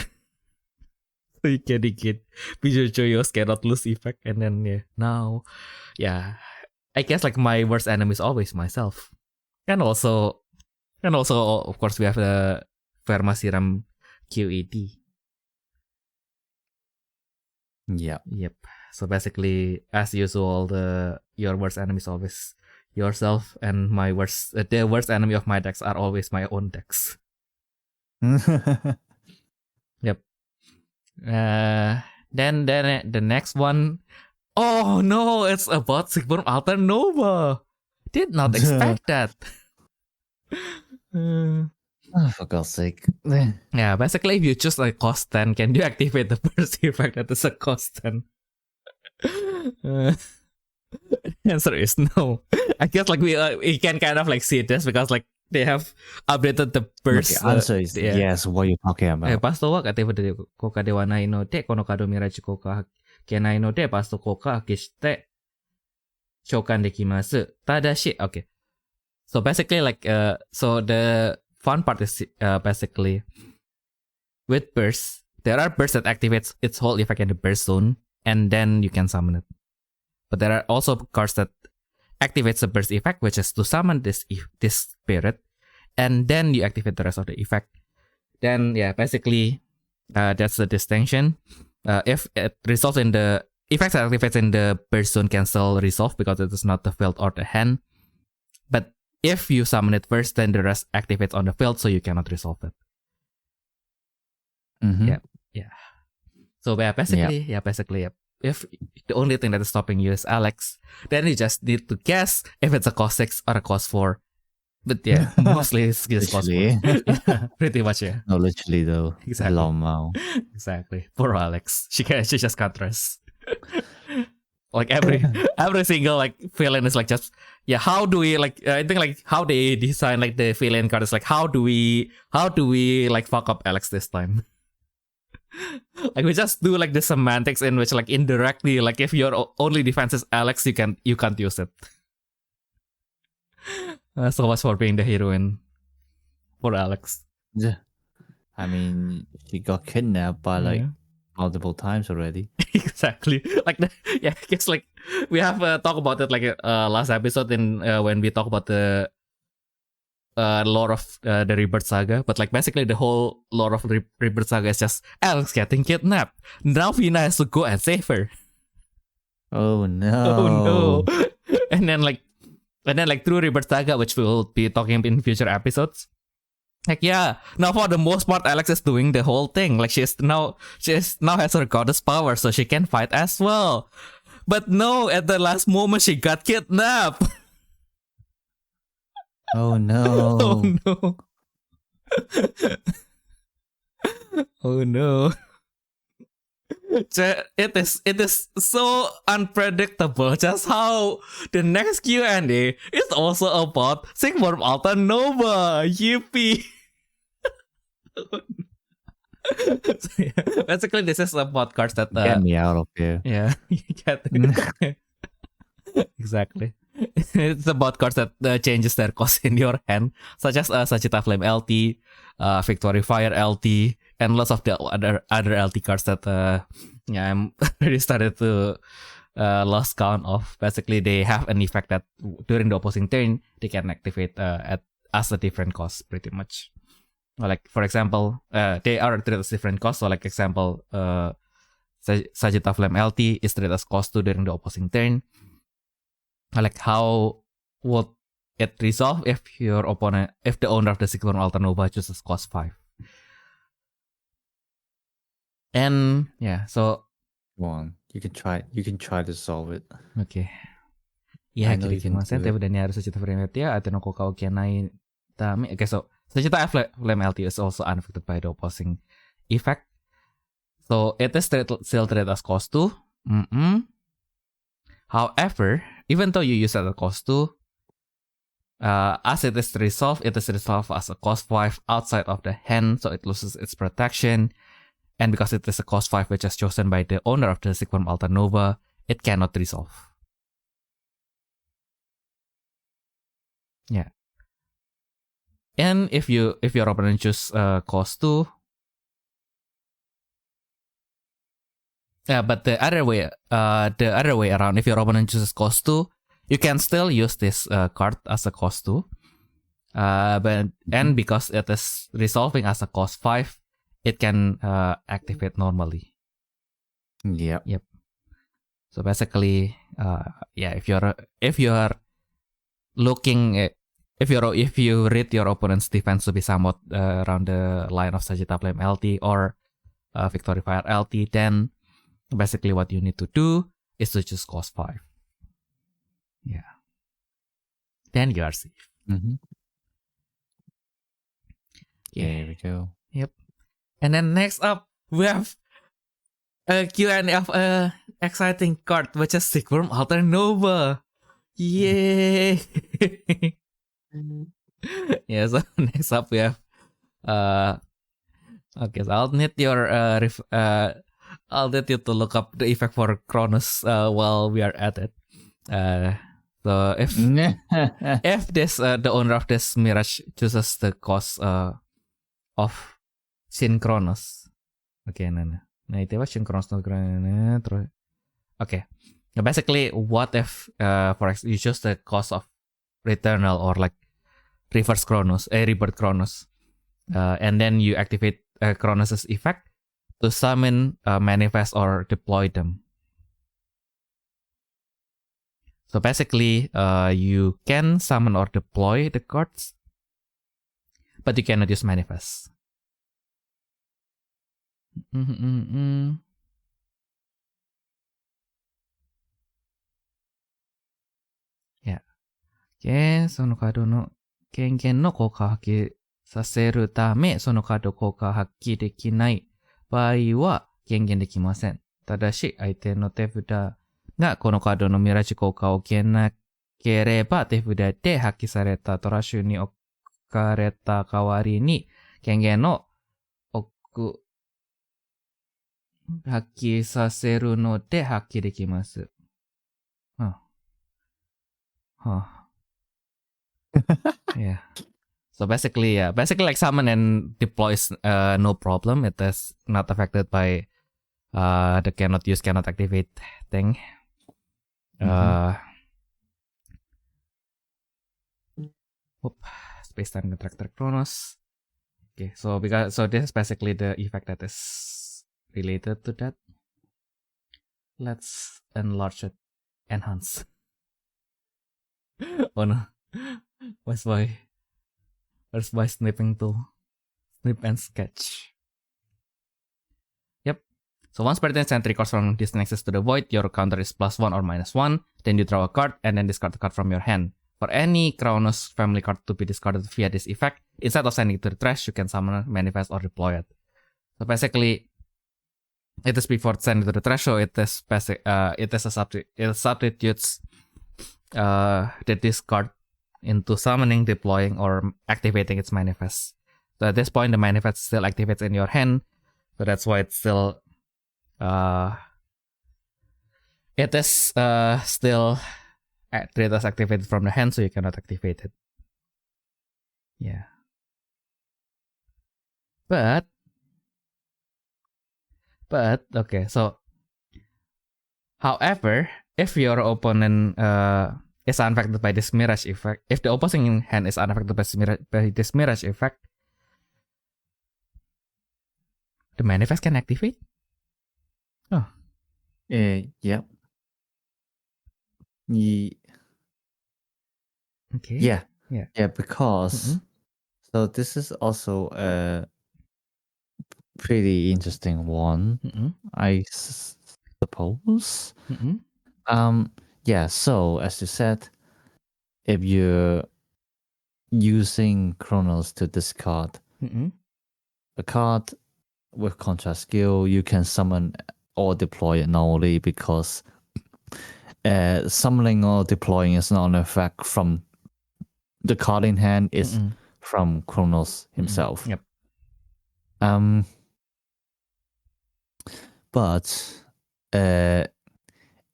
negate Bijou Joyo's cannot lose effect, and then now I guess like my worst enemy is always myself. And also of course we have the Vermasiram QED. Yeah. Yep. So basically, as usual, your worst enemy is always yourself, and the worst enemy of my decks are always my own decks. Yep. Then the next one. Oh no, it's about Silkworm Alternova. Did not expect that. For God's sake. Yeah, basically if you choose like cost 10, can you activate the first effect that is a cost 10? The answer is no. I guess like we can kind of like see this because like they have updated the burst. The answer is yes. What are you talking about? パストはカテブで効果ではないので、このカードミラージ効果はけないので、パスト効果は消して召喚できます。ただし、okay. So basically like so the fun part is basically with burst, there are bursts that activates its whole effect in the burst zone, and then you can summon it. But there are also cards that activates the burst effect, which is to summon this spirit, and then you activate the rest of the effect. Then basically that's the distinction. If it results in the effects that activates in the burst zone can still resolve because it is not the field or the hand. But if you summon it first, then the rest activates on the field, so you cannot resolve it. Yeah. So basically, if the only thing that is stopping you is Alex, then you just need to guess if it's a cost 6 or a cost 4. But yeah, mostly it's just cost 4. Yeah, pretty much, yeah. No, literally though. Exactly. Long Exactly. Poor Alex. She just can't rest. Like every single like villain is like just how do we like I think like how they design like the villain card is like how do we like fuck up Alex this time? Like we just do like the semantics in which like indirectly like if your only defense is Alex, you can't use it. So much for being the heroine for Alex. Yeah. I mean, she got kidnapped by like multiple times already. Exactly. Like I guess like we have talked about it like last episode in when we talk about the lore of the Rebirth Saga, but like basically the whole lore of Rebirth Saga is just Alex getting kidnapped. Now Vina has to go and save her. Oh no. Oh no. And then like through Rebirth Saga, which we will be talking in future episodes. Like now for the most part Alex is doing the whole thing. Like she now has her goddess power, so she can fight as well. But no, at the last moment she got kidnapped. Oh no. Oh no. Oh no. It is so unpredictable just how the next Q&A is also about Sigmund Alternova. Yippee. So, yeah, basically this is a podcast that Get me out of here. yeah, you get it. Exactly. It's about cards that changes their cost in your hand, such as Sagita Flame LT, Victory Fire LT, and lots of the other LT cards that I'm already started to lost count of. Basically, they have an effect that during the opposing turn they can activate as a different cost, pretty much. Like for example, they are treated as different costs. So like example, Sagita Flame LT is treated as cost 2 during the opposing turn. Like how would it resolve if the owner of the Sigmund Alternova chooses cost 5? And yeah, so Go on. You can try to solve it. okay. Yeah, I know you can do it. Okay, so Sagita Flame LT is also unaffected by the opposing effect. So it is still treated as cost 2. However, even though you use it at cost 2, as it is resolved as a cost 5 outside of the hand, so it loses its protection. And because it is a cost 5 which is chosen by the owner of the Sigmund Alternova, it cannot resolve. Yeah. And if your opponent chooses cost 2, but the other way around, if your opponent chooses cost 2, you can still use this card as a cost 2. And because it is resolving as a cost 5, it can activate normally. Yep. So basically, if you read your opponent's defense to be somewhat around the line of Sagita Flame LT or Victory Fire LT, then basically what you need to do is to choose cost 5. Yeah. Then you are safe. Mm-hmm. Yeah. There we go. Yep. And then next up, we have a Q&A of a exciting card, which is Sigmund Alternova. Yay! Yeah, so next up we have okay, so I'll need your I'll need you to look up the effect for Cronus while we are at it. So if the owner of this Mirage chooses the cost of Synchronous. Okay, nah itu apa Synchronous terus. Okay. Now basically, what if for example you choose the cost of Returnal or like Rebirth Chronos, and then you activate Chronos' effect to summon, manifest, or deploy them. So basically, you can summon or deploy the cards, but you cannot use manifest. Yeah. Okay, そのカードの権限の効果を発揮させるため、そのカード効果を発揮できない場合は権限できません。ただし、相手の手札がこのカードのミラージ効果を受けなければ、手札で発揮されたトラッシュに置かれた代わりに、権限を発揮させるので発揮できます。Yeah. So basically like summon and deploy is no problem. It is not affected by the cannot use, cannot activate thing. Space time contractor Chronos. Okay, so this is basically the effect that is related to that. Let's enlarge it. Enhance. Oh no. Where's my snipping tool? Snip and sketch. Yep. So once pertinent entry corresponding distance access to the void, your counter is +1 or -1. Then you draw a card and then discard the card from your hand. For any Kronos family card to be discarded via this effect, instead of sending it to the trash, you can summon, manifest, or deploy it. So basically, it is before sending to the trash, so it substitutes the discard into summoning, deploying, or activating its manifest. So at this point, the manifest still activates in your hand, so that's why it's still still treated as activated from the hand, so you cannot activate it. Yeah. But okay, so however, if your opponent is unaffected by this mirage effect, if the opposing hand is unaffected by this mirage effect, the manifest can activate. Oh. Yep. Okay. Yeah, because so this is also a pretty interesting one, I suppose. Yeah, so as you said, if you're using Chronos to discard a card with contrast skill, you can summon or deploy it normally, because summoning or deploying is not an effect from the card in hand, is from Chronos himself. Yep. But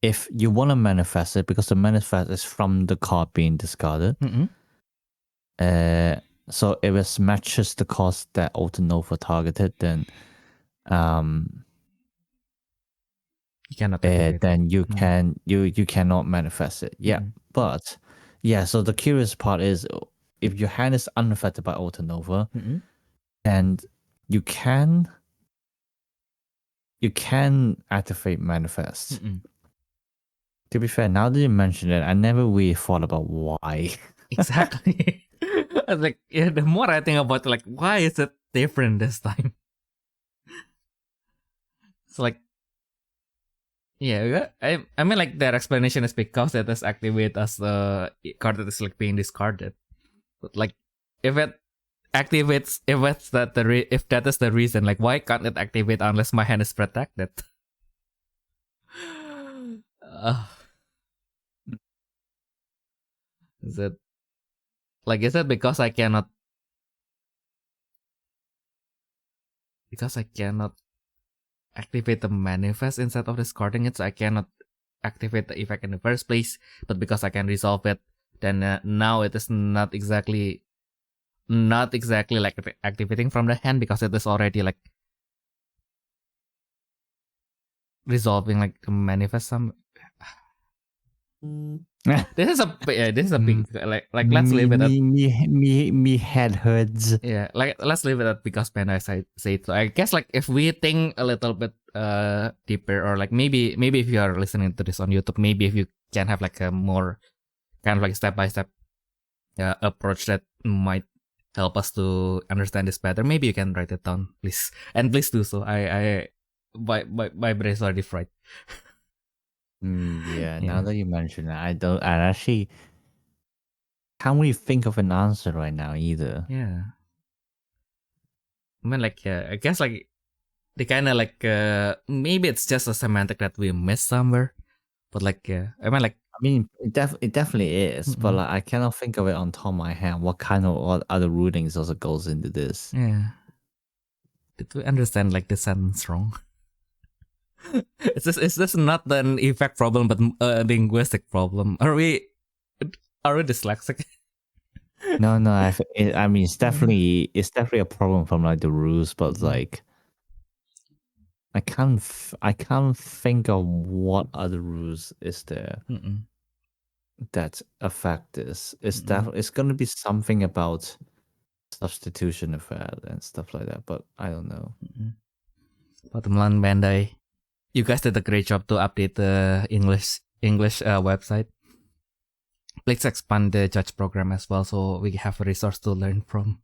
if you want to manifest it, because the manifest is from the card being discarded, so if it matches the cost that Autonova targeted, then you cannot activate then you cannot manifest it. Yeah, but yeah. So the curious part is, if your hand is unaffected by Autonova, and you can activate manifest. To be fair, now that you mention it, I never really thought about why. Exactly. I was like, yeah, the more I think about it, like, why is it different this time? It's like, yeah, I mean, like, their explanation is because it is activated as a card that is like being discarded. But like, if it activates, if that is the reason, like, why can't it activate unless my hand is protected? Is it because I cannot activate the manifest instead of discarding it, so I cannot activate the effect in the first place? But because I can resolve it, then now it is not exactly like activating from the hand, because it is already like resolving like the manifest some. This is a big like let's leave it at me head hurts. Yeah, like let's leave it at because Panda say it. So I guess like if we think a little bit deeper, or like maybe if you are listening to this on YouTube, maybe if you can have like a more kind of like step-by-step approach that might help us to understand this better, maybe you can write it down, please, and please do so. My brain is already fried. Now that you mention it, I actually can't really think of an answer right now either. Yeah, I mean, like, I guess like they kind of like maybe it's just a semantic that we missed somewhere, but like I mean it definitely is, but like I cannot think of it on top of my head. What other rulings also goes into this? Yeah, did we understand like the sentence wrong? It's just not an effect problem, but a linguistic problem. Are we dyslexic? No. I mean, it's definitely a problem from like the rules, but like I can't think of what other rules is there that affect this. It's definitely it's gonna be something about substitution effect and stuff like that, but I don't know. Bottom line, Bandai, you guys did a great job to update the English website. Please expand the judge program as well, so we have a resource to learn from.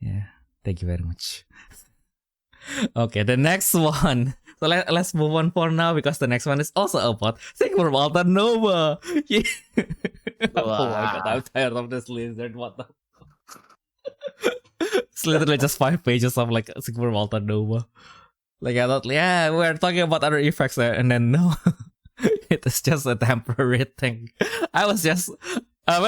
Yeah, thank you very much. Okay, the next one. So let's move on for now because the next one is also about Sigmund Walter Nova. Yeah. Oh my god, I'm tired of this lizard. What the? It's literally just 5 pages of like Sigmund Walter Nova. Like I thought, yeah, we're talking about other effects there, and then no, it is just a temporary thing. I mean,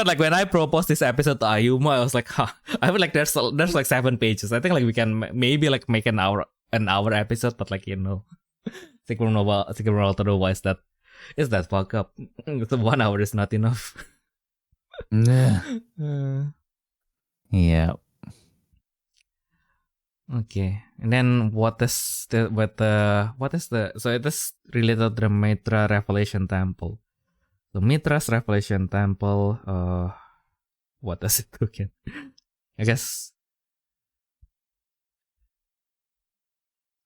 like when I proposed this episode to Ayumu, I was like, huh. I mean, like there's like 7 pages. I think like we can maybe like make an hour episode, but like Sigmund Walter Nova is that fuck up. So 1 hour is not enough. Yeah. Okay, and then what is the so it is related to the Mitra Revelation Temple. So Mitra's Revelation Temple, what does it do again? I guess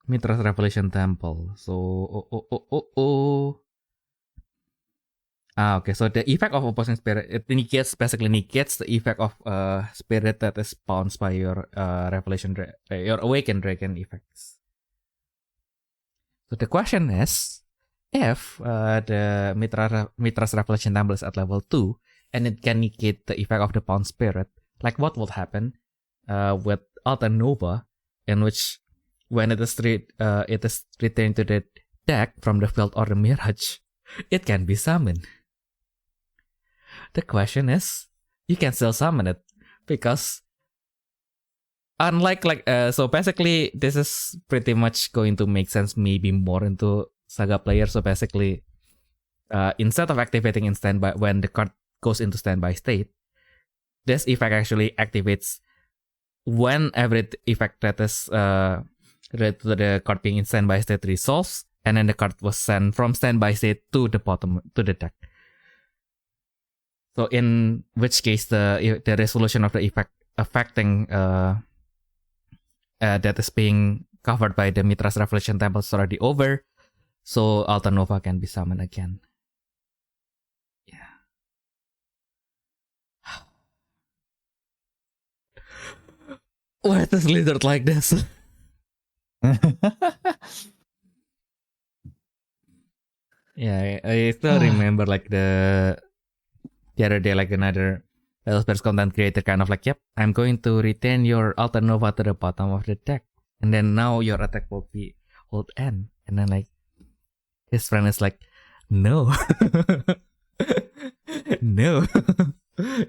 Mitra's Revelation Temple. So okay. So the effect of opposing spirit, it basically negates the effect of spirit that is bounced by your your awakened dragon effects. So the question is, if the Mitra's Revelation Temple is at level 2 and it can negate the effect of the bound spirit, like what will happen with Alta Nova, in which when it is returned to the deck from the field or the mirage, it can be summoned. The question is, you can still summon it because unlike so basically this is pretty much going to make sense maybe more into Saga player. So basically, instead of activating in standby when the card goes into standby state, this effect actually activates when every effect that is related to the card being in standby state resolves, and then the card was sent from standby state to the bottom to the deck. So in which case the resolution of the effect affecting that is being covered by the Mitra's Revelation Temple is already over. So Alta Nova can be summoned again. Yeah. Why is this lizard like this? Yeah, I still remember like the other day, like another Spells content creator kind of like, yep, I'm going to retain your Alta Nova to the bottom of the deck, and then now your attack will be hold N, and then like his friend is like, no, no,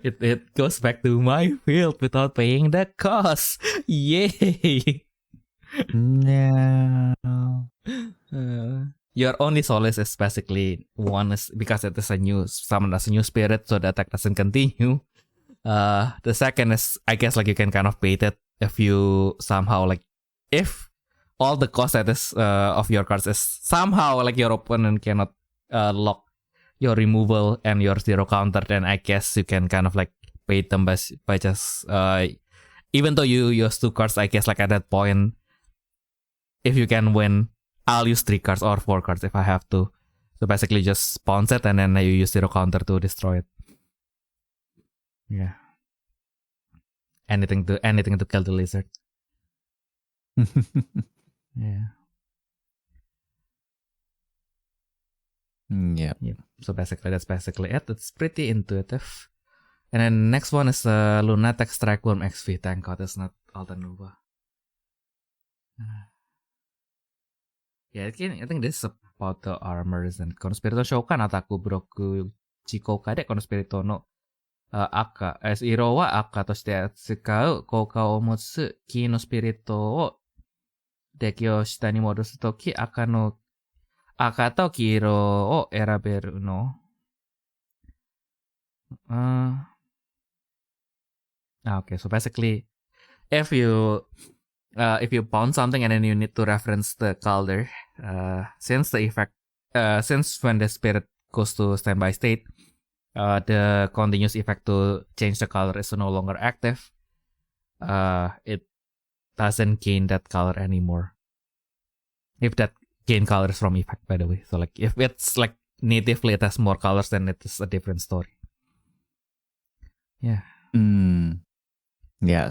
it goes back to my field without paying the cost. Yay! No. Your only solace is basically one is because it is a new summon as a new spirit, so the attack doesn't continue. The second is, I guess, like you can kind of bait it if you somehow like, if all the cost that is of your cards is somehow like your opponent cannot lock your removal and your zero counter, then I guess you can kind of like bait them by just even though you use 2 cards, I guess like at that point, if you can win, I'll use 3 cards or 4 cards if I have to. So basically just bounce it and then you use zero counter to destroy it. Yeah. Anything to kill the lizard. Yeah. Yep. So basically that's basically it. It's pretty intuitive. And then next one is Lunatic Strikeworm XV. Thank God it's not Alta Nova. Yeah, I think this is about the armors and Conspirator Shokan Ataku Broku Chiko Kade Conspirator no Aka. Iro wa Aka として扱う効果を持つキーのスピリットをデッキを下に戻すとき、赤と黄色を選べるの。Okay, so basically, if you bounce something and then you need to reference the color, since when the spirit goes to standby state, the continuous effect to change the color is no longer active. It doesn't gain that color anymore. If that gain color is from effect, by the way. So like if it's like natively it has more colors, then it is a different story. Yeah.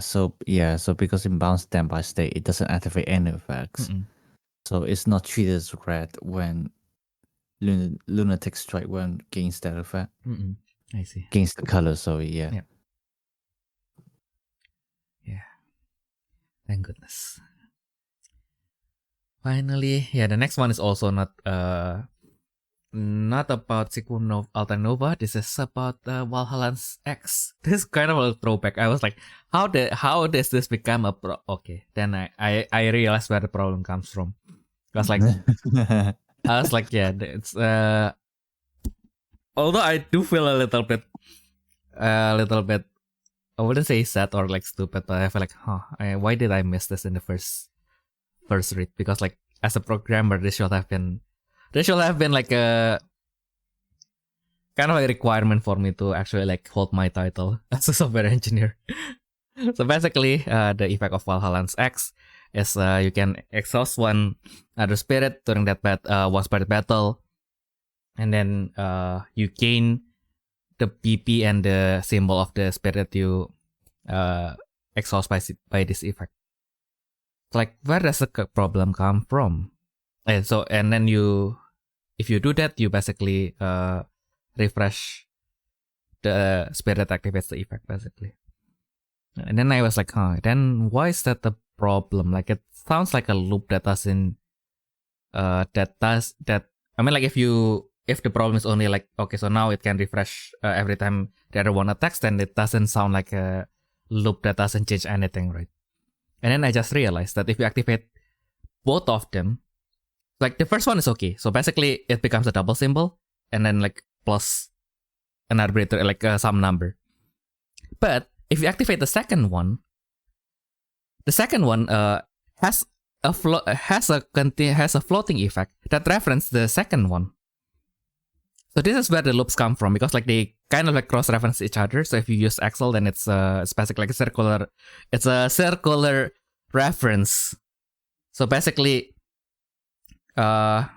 So because in bound standby state, it doesn't activate any effects. So it's not treated as red when lunatic strike when gains that effect. I see. Gains the color, sorry, yeah. Yeah. Thank goodness. Finally, the next one is also not about Sequel Alternova. This is about Valhalla's X. This is kind of a throwback. I was like, how does this become a okay? Then I realized where the problem comes from. I was like, it's although I do feel a little bit, I wouldn't say sad or like stupid, but I feel like, why did I miss this in the first read? Because like as a programmer, this should have been like a kind of a requirement for me to actually like hold my title as a software engineer. So basically, the effect of Valhalla's X is you can exhaust one other spirit during that one spirit battle, and then you gain the PP and the symbol of the spirit you exhaust by this effect. Like, where does the problem come from? And then if you do that, you basically refresh the spirit that activates the effect, basically. And then I was like, then why is that the problem? Like, it sounds like a loop that doesn't I mean, like, if the problem is only like, okay, so now it can refresh every time the other one attacks, then it doesn't sound like a loop that doesn't change anything, right? And then I just realized that if you activate both of them, like the first one is okay. So basically it becomes a double symbol and then like plus an arbitrary, like some number. But if you activate the second one has a floating effect that references the second one. So this is where the loops come from, because like they kind of like cross-reference each other. So if you use Excel, then it's basically like a circular reference. So basically, so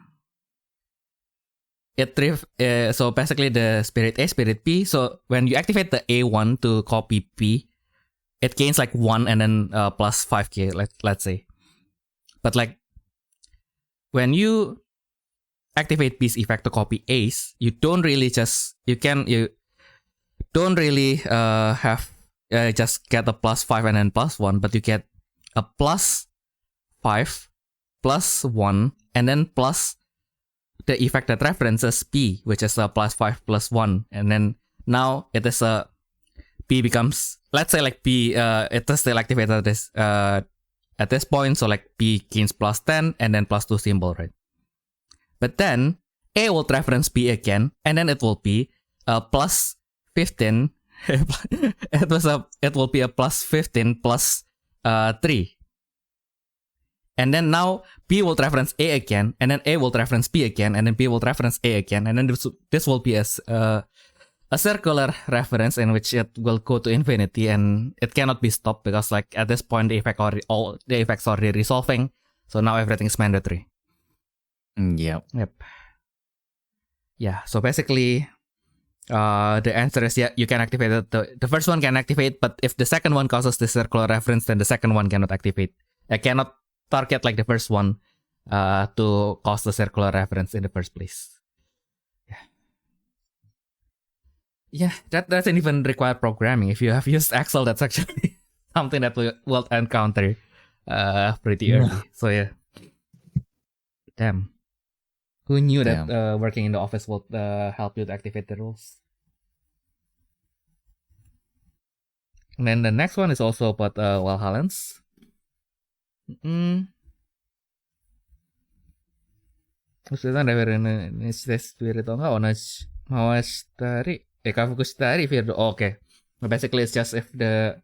basically the spirit A, spirit B. So when you activate the A1 to copy P, it gains like 1 and then plus 5k, let's say. But like when you activate B's effect to copy A's, you don't really have just get a plus 5 and then plus 1, but you get a plus 5 plus 1 and then plus the effect that references P, which is a plus 5 plus 1, and then now it is a P becomes, let's say like P it is still activated at this point, so like P gains plus 10 and then plus 2 symbol, right? But then A will reference P again, and then it will be a plus 15. It will be a plus 15 plus 3. And then now B will reference A again, and then A will reference B again, and then B will reference A again, and then this will be a circular reference in which it will go to infinity, and it cannot be stopped because like at this point the effects are already resolving, so now everything is mandatory. Yep. Yeah. So basically, the answer is you can activate it. The first one can activate, but if the second one causes the circular reference, then the second one cannot activate. I cannot target like the first one to cause the circular reference in the first place. Yeah, that doesn't even require programming. If you have used Excel, that's actually something that we will encounter pretty early. So yeah. Damn. Who knew that working in the office would help you to activate the rules? And then the next one is also about Valhallans. Maksudnya dari spirit atau enggak? Mawastari. Kafukustari Firdo. Okay. Basically, it's just if the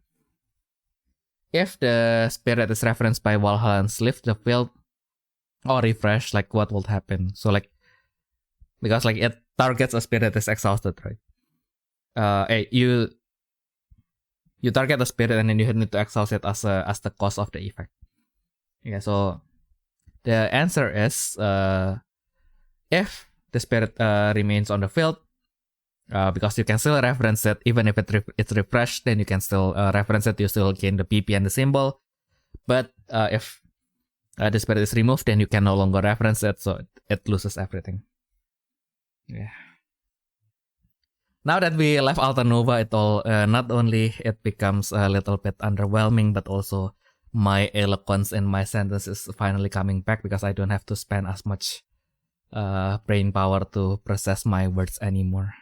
spirit is referenced by Valhallans, lift the field or refresh, like what will happen? So like, because like it targets a spirit that is exhausted, right? You target a spirit and then you need to exhaust it as the cost of the effect. Yeah. So the answer is if the spirit remains on the field, because you can still reference it even if it's refreshed. Then you can still reference it. You still gain the PP and the symbol. But if the spirit is removed, then you can no longer reference it, so it loses everything. Yeah. Now that we left Alternova, it all not only it becomes a little bit underwhelming, but also my eloquence in my sentences is finally coming back because I don't have to spend as much brain power to process my words anymore.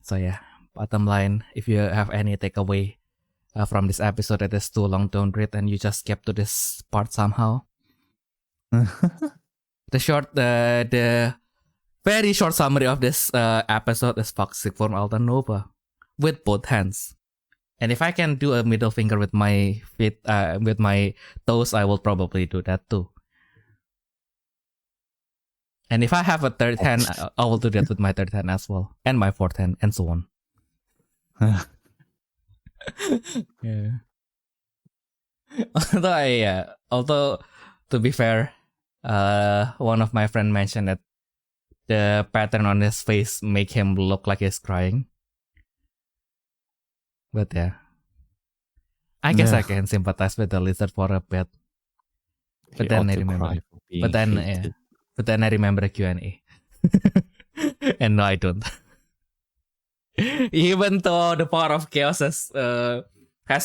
So yeah, bottom line, if you have any takeaway from this episode that is too long, don't read, and you just skip to this part somehow. The very short summary of this episode is fuck sick form Alternova with both hands. And if I can do a middle finger with my feet, with my toes, I will probably do that too. And if I have a third hand, I will do that with my third hand as well, and my fourth hand, and so on. Yeah. Although to be fair, one of my friends mentioned that the pattern on his face make him look like he's crying. But yeah, I guess I can sympathize with the lizard for a bit. But then I remember. But then I remember Q&A. And no, I don't. Even though the power of chaos has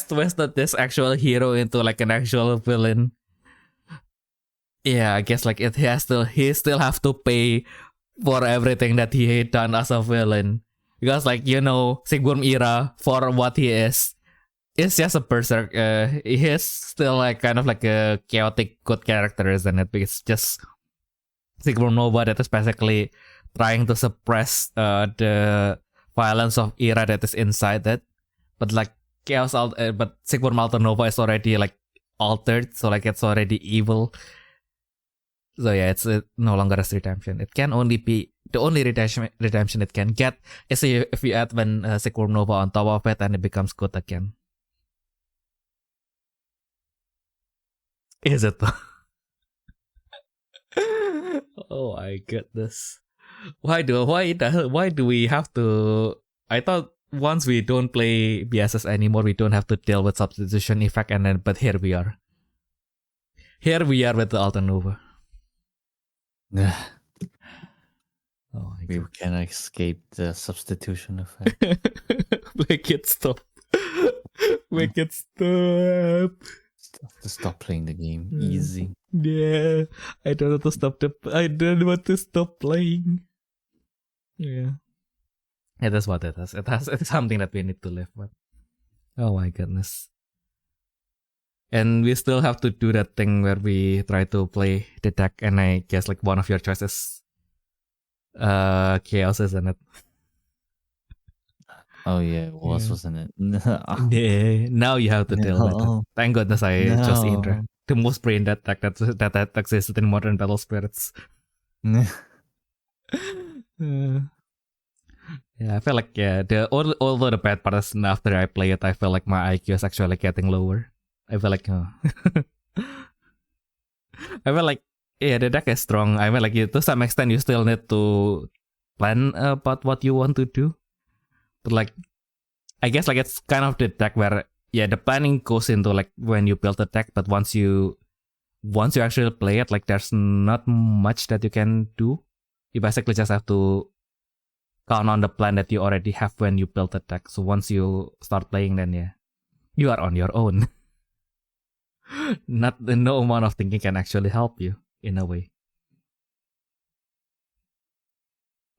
twisted this actual hero into like an actual villain. Yeah, I guess like he still have to pay for everything that he done as a villain. Because like, Sigurm Ira, for what he is just a berserk. He is still like kind of like a chaotic good character, isn't it? Because just Sigurm Nova that is basically trying to suppress the violence of Ira that is inside it. But like but Sigurm Alternova is already like altered, so like it's already evil. So yeah, it's no longer as redemption. It can only be the only redemption it can get is if you add when Sigurm Nova on top of it and it becomes good again. Is it though? Oh my goodness! Why do we have to? I thought once we don't play BSS anymore, we don't have to deal with substitution effect, but here we are. Here we are with the Alternova. Oh, we can escape the substitution effect. Make it stop. Make it stop. Stop playing the game. Easy. Yeah, I don't want to stop playing. Yeah, it is what it is. It's something that we need to live with. Oh my goodness. And we still have to do that thing where we try to play the deck, and I guess like one of your choices chaos, isn't it? Oh yeah, it was, wasn't it? Yeah, now you have to deal with it. Thank goodness I chose Indra. The most brain dead deck that exists in modern Battle Spirits. Yeah, I feel like although the bad part is after I play it, I feel like my IQ is actually getting lower. I feel like the deck is strong. I feel like to some extent you still need to plan about what you want to do. But like, I guess like it's kind of the deck where the planning goes into like when you build the deck, but once you actually play it, like there's not much that you can do. You basically just have to count on the plan that you already have when you build the deck. So once you start playing, then you are on your own. No amount of thinking can actually help you in a way.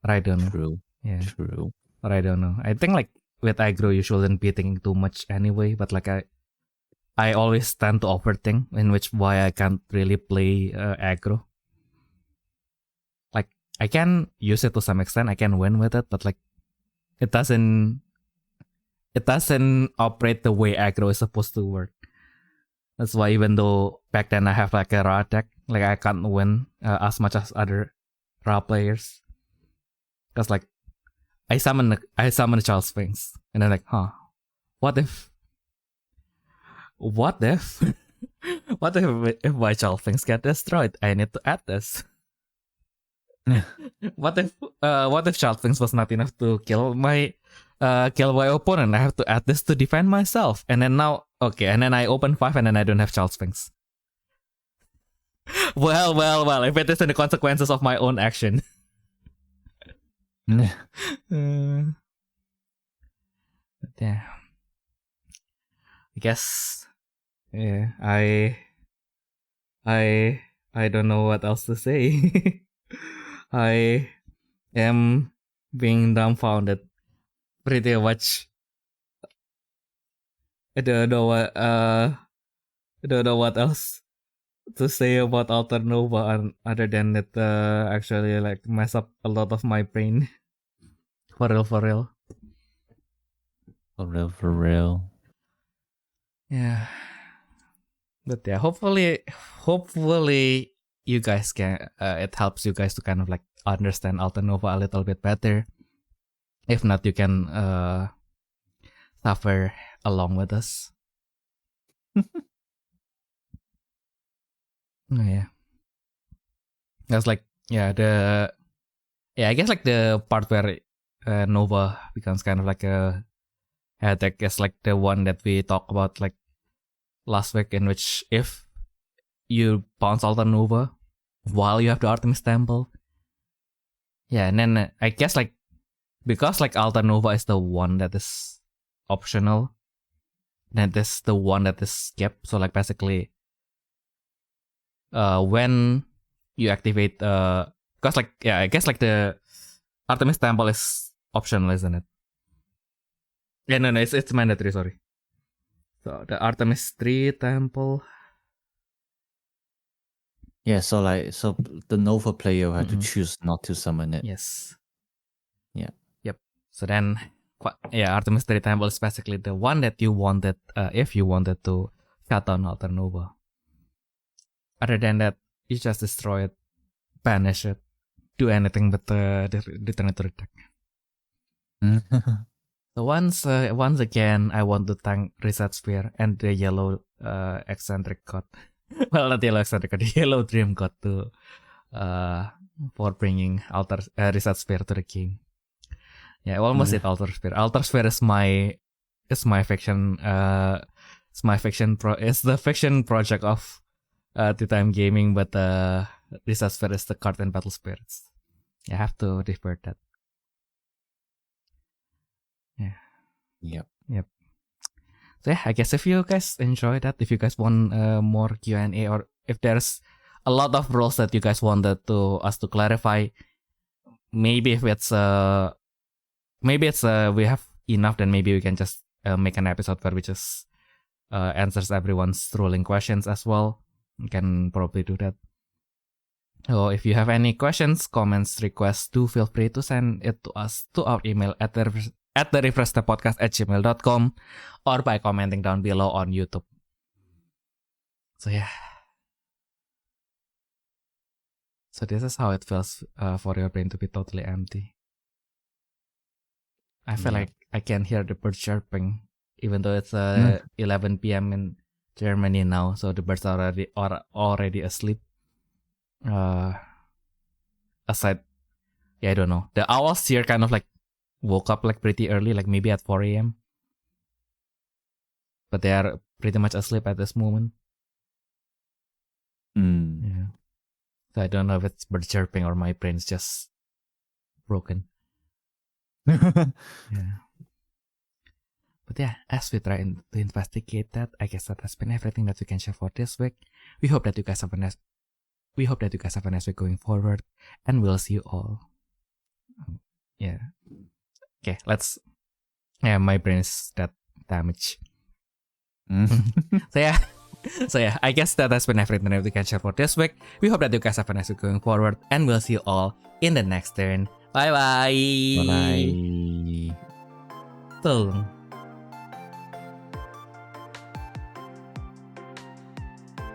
But I don't know. True. Yeah. True. But I don't know. I think like with aggro you shouldn't be thinking too much anyway. But like I always tend to overthink, in which why I can't really play aggro. Like I can use it to some extent. I can win with it, but like it doesn't operate the way aggro is supposed to work. That's why even though back then I have like a raw deck, like I can't win as much as other raw players. Cause like I summon a Child Sphinx, and then like, what if if my Child Sphinx get destroyed? I need to add this. What if Child Things was not enough to kill my opponent? I have to add this to defend myself. And then now, okay, and then I open 5 and then I don't have Child Things. Well, if it isn't the consequences of my own action. But yeah. I guess I don't know what else to say. I am being dumbfounded pretty much. I don't know what else to say about Alternova other than it actually like mess up a lot of my brain. For real. For real. Yeah. But yeah, hopefully you guys can it helps you guys to kind of like understand Alternova a little bit better. If not, you can suffer along with us. Oh, yeah. That's like I guess like the part where Nova becomes kind of like a headache is like the one that we talked about like last week, in which if you bounce Alternova while you have the Artemis Temple, and then I guess like because like Alternova is the one that is optional, that is the one that is skipped. So like basically, when you activate, because like I guess like the Artemis Temple is optional, isn't it? Yeah, no, it's mandatory. Sorry. So the Artemis 3 Temple. Yeah, so the Nova player had to choose not to summon it. Yes. Yeah. Yep. So then, Artemis 3 Temple is basically the one that you wanted, if you wanted to shut down Alternova. Other than that, you just destroy it, banish it, do anything but return it to the deck. So once again, I want to thank Reset Sphere and the yellow eccentric god. Well, not yellow eccentric god, the yellow dream god for bringing Reset Sphere to the game. Yeah, I almost said Alter Sphere. Alter Sphere is my fiction. It's the fiction project of Tea Time Gaming, but Reset Sphere is the card and battle spirits. I have to defer that. Yeah. Yep. So yeah, I guess if you guys enjoyed that, if you guys want more Q&A, or if there's a lot of rules that you guys wanted us to clarify, maybe if it's we have enough, then maybe we can just make an episode where we just answers everyone's ruling questions as well. We can probably do that. So if you have any questions, comments, requests, do feel free to send it to us to our email at therefreshsteppodcast@gmail.com or by commenting down below on YouTube. So yeah. So this is how it feels for your brain to be totally empty. I feel like I can hear the birds chirping, even though it's 11 p.m. in Germany now, so the birds are already asleep. Aside, I don't know. The owls here kind of like woke up like pretty early, like maybe at 4 a.m. But they are pretty much asleep at this moment. Yeah. So I don't know if it's bird chirping or my brain's just broken. Yeah. But yeah, as we try to investigate that, I guess that has been everything that we can share for this week. We hope that you guys have a nice week going forward, and we'll see you all. Okay, let's. Yeah, my brain is that damaged. So yeah, I guess that has been everything that we can share for this week. We hope that you guys have a nice week going forward, and we'll see you all in the next turn. Bye bye. Bye. Tung.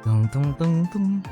Tung tung tung tung.